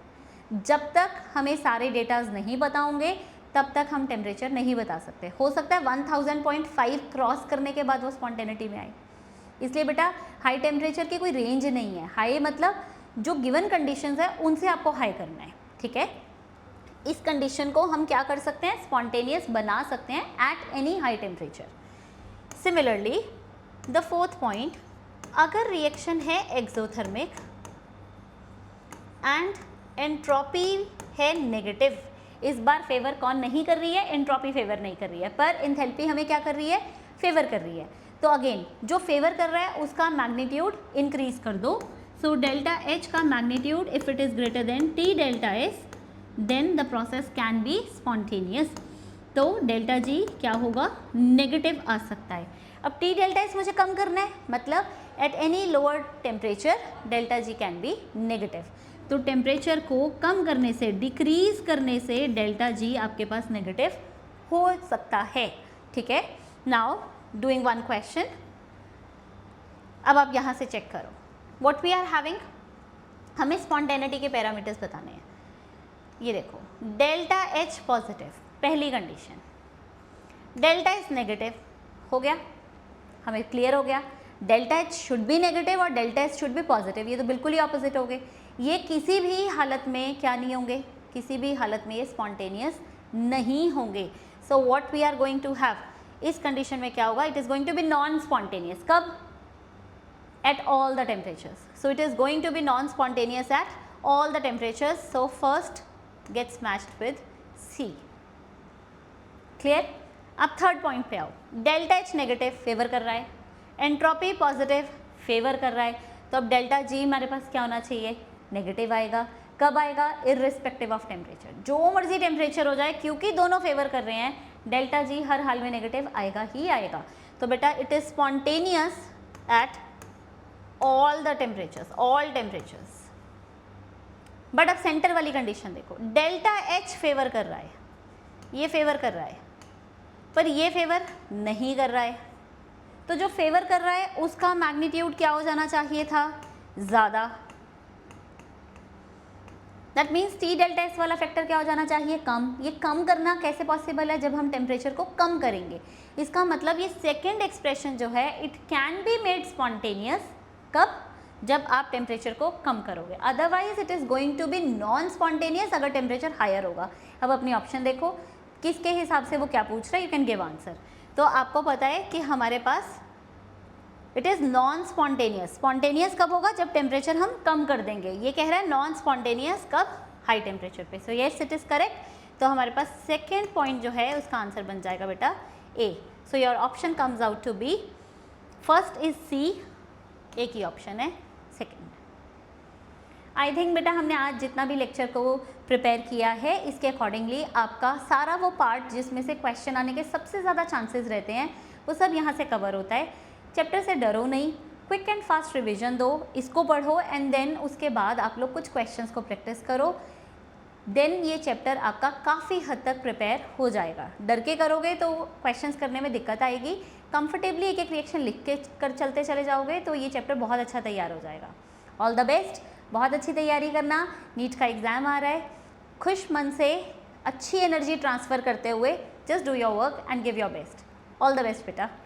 [SPEAKER 1] जब तक हमें सारे डेटाज नहीं पता होंगे तब तक हम टेम्परेचर नहीं बता सकते। हो सकता है 1000.5 क्रॉस करने के बाद वो स्पॉन्टेनिटी में आए। इसलिए बेटा हाई टेम्परेचर की कोई रेंज नहीं है। हाई मतलब जो गिवन कंडीशंस है उनसे आपको हाई करना है, ठीक है। इस कंडीशन को हम क्या कर सकते हैं? स्पॉन्टेनियस बना सकते हैं at any high temperature. Similarly the fourth point, अगर रिएक्शन है एक्सोथर्मिक एंड एंट्रोपी है नेगेटिव, इस बार फेवर कौन नहीं कर रही है? एंट्रोपी फेवर नहीं कर रही है, पर एंथैल्पी हमें क्या कर रही है? फेवर कर रही है। तो अगेन जो फेवर कर रहा है उसका मैग्नीट्यूड इंक्रीज कर दो। सो डेल्टा एच का magnitude if it is greater than T delta S, then the process can be spontaneous. तो डेल्टा जी क्या होगा? नेगेटिव आ सकता है। अब टी डेल्टा एस मुझे कम करना है, मतलब at any lower temperature delta G can be negative. तो टेम्परेचर को कम करने से, डिक्रीज करने से डेल्टा जी आपके पास नेगेटिव हो सकता है, ठीक है। नाउ डूइंग वन क्वेश्चन, अब आप यहाँ से चेक करो व्हाट वी आर हैविंग। हमें स्पॉन्टेनिटी के पैरामीटर्स बताने हैं। ये देखो डेल्टा एच पॉजिटिव, पहली कंडीशन, डेल्टा एच नेगेटिव हो गया, हमें क्लियर हो गया। Delta H should be negative और delta H should be positive, ये तो बिल्कुल ही ऑपोजिट हो गए। ये किसी भी हालत में क्या नहीं होंगे? किसी भी हालत में ये स्पॉन्टेनियस नहीं होंगे। So what we are going to have, इस कंडीशन में क्या होगा? It is going to be non spontaneous. कब? At all the temperatures. So it is going to be non spontaneous at all the temperatures. So first gets matched with C. Clear? अब third point पे आओ। Delta H negative favour कर रहा है, entropy positive favour कर रहा है, तो अब डेल्टा जी हमारे पास क्या होना चाहिए? नेगेटिव आएगा। कब आएगा? इररिस्पेक्टिव ऑफ टेम्परेचर, जो मर्जी टेम्परेचर हो जाए, क्योंकि दोनों फेवर कर रहे हैं, डेल्टा जी हर हाल में नेगेटिव आएगा ही आएगा। तो बेटा it is spontaneous at all the temperatures, all temperatures. But अब सेंटर वाली कंडीशन देखो, डेल्टा एच फेवर कर रहा है, ये फेवर कर रहा है, पर ये फेवर नहीं कर रहा है। तो जो फेवर कर रहा है उसका मैग्नीट्यूड क्या हो जाना चाहिए था? ज़्यादा। That means T delta S वाला फैक्टर क्या हो जाना चाहिए? कम। ये कम करना कैसे पॉसिबल है? जब हम टेम्परेचर को कम करेंगे। इसका मतलब ये सेकेंड एक्सप्रेशन जो है it can be made spontaneous. कब? जब आप टेम्परेचर को कम करोगे, otherwise it is going to be non spontaneous अगर टेम्परेचर हायर होगा। अब अपनी ऑप्शन देखो किसके हिसाब से वो क्या पूछ रहा है, यू कैन गिव आंसर। तो आपको पता है कि हमारे पास it is non spontaneous. Spontaneous कब होगा, जब टेम्परेचर हम कम कर देंगे। ये कह रहा है नॉन स्पॉन्टेनियस कब, हाई टेम्परेचर पे। So yes it is correct. तो हमारे पास सेकेंड पॉइंट जो है उसका आंसर बन जाएगा बेटा A. So your option comes out to be, first is C, एक ही ऑप्शन है सेकेंड। आई थिंक बेटा हमने आज जितना भी लेक्चर को प्रिपेयर किया है इसके अकॉर्डिंगली आपका सारा वो पार्ट जिसमें से क्वेश्चन आने के सबसे ज़्यादा चांसेस रहते हैं वो सब यहाँ से कवर होता है। चैप्टर से डरो नहीं, क्विक एंड फास्ट रिवीजन दो, इसको पढ़ो एंड देन उसके बाद आप लोग कुछ क्वेश्चंस को प्रैक्टिस करो, देन ये चैप्टर आपका काफ़ी हद तक प्रिपेयर हो जाएगा। डर के करोगे तो क्वेश्चंस करने में दिक्कत आएगी, कंफर्टेबली एक एक रिएक्शन लिख के कर चलते चले जाओगे तो ये चैप्टर बहुत अच्छा तैयार हो जाएगा। ऑल द बेस्ट, बहुत अच्छी तैयारी करना, नीट का एग्ज़ाम आ रहा है, खुश मन से अच्छी एनर्जी ट्रांसफ़र करते हुए just do your work and give your best. All the best बेटा।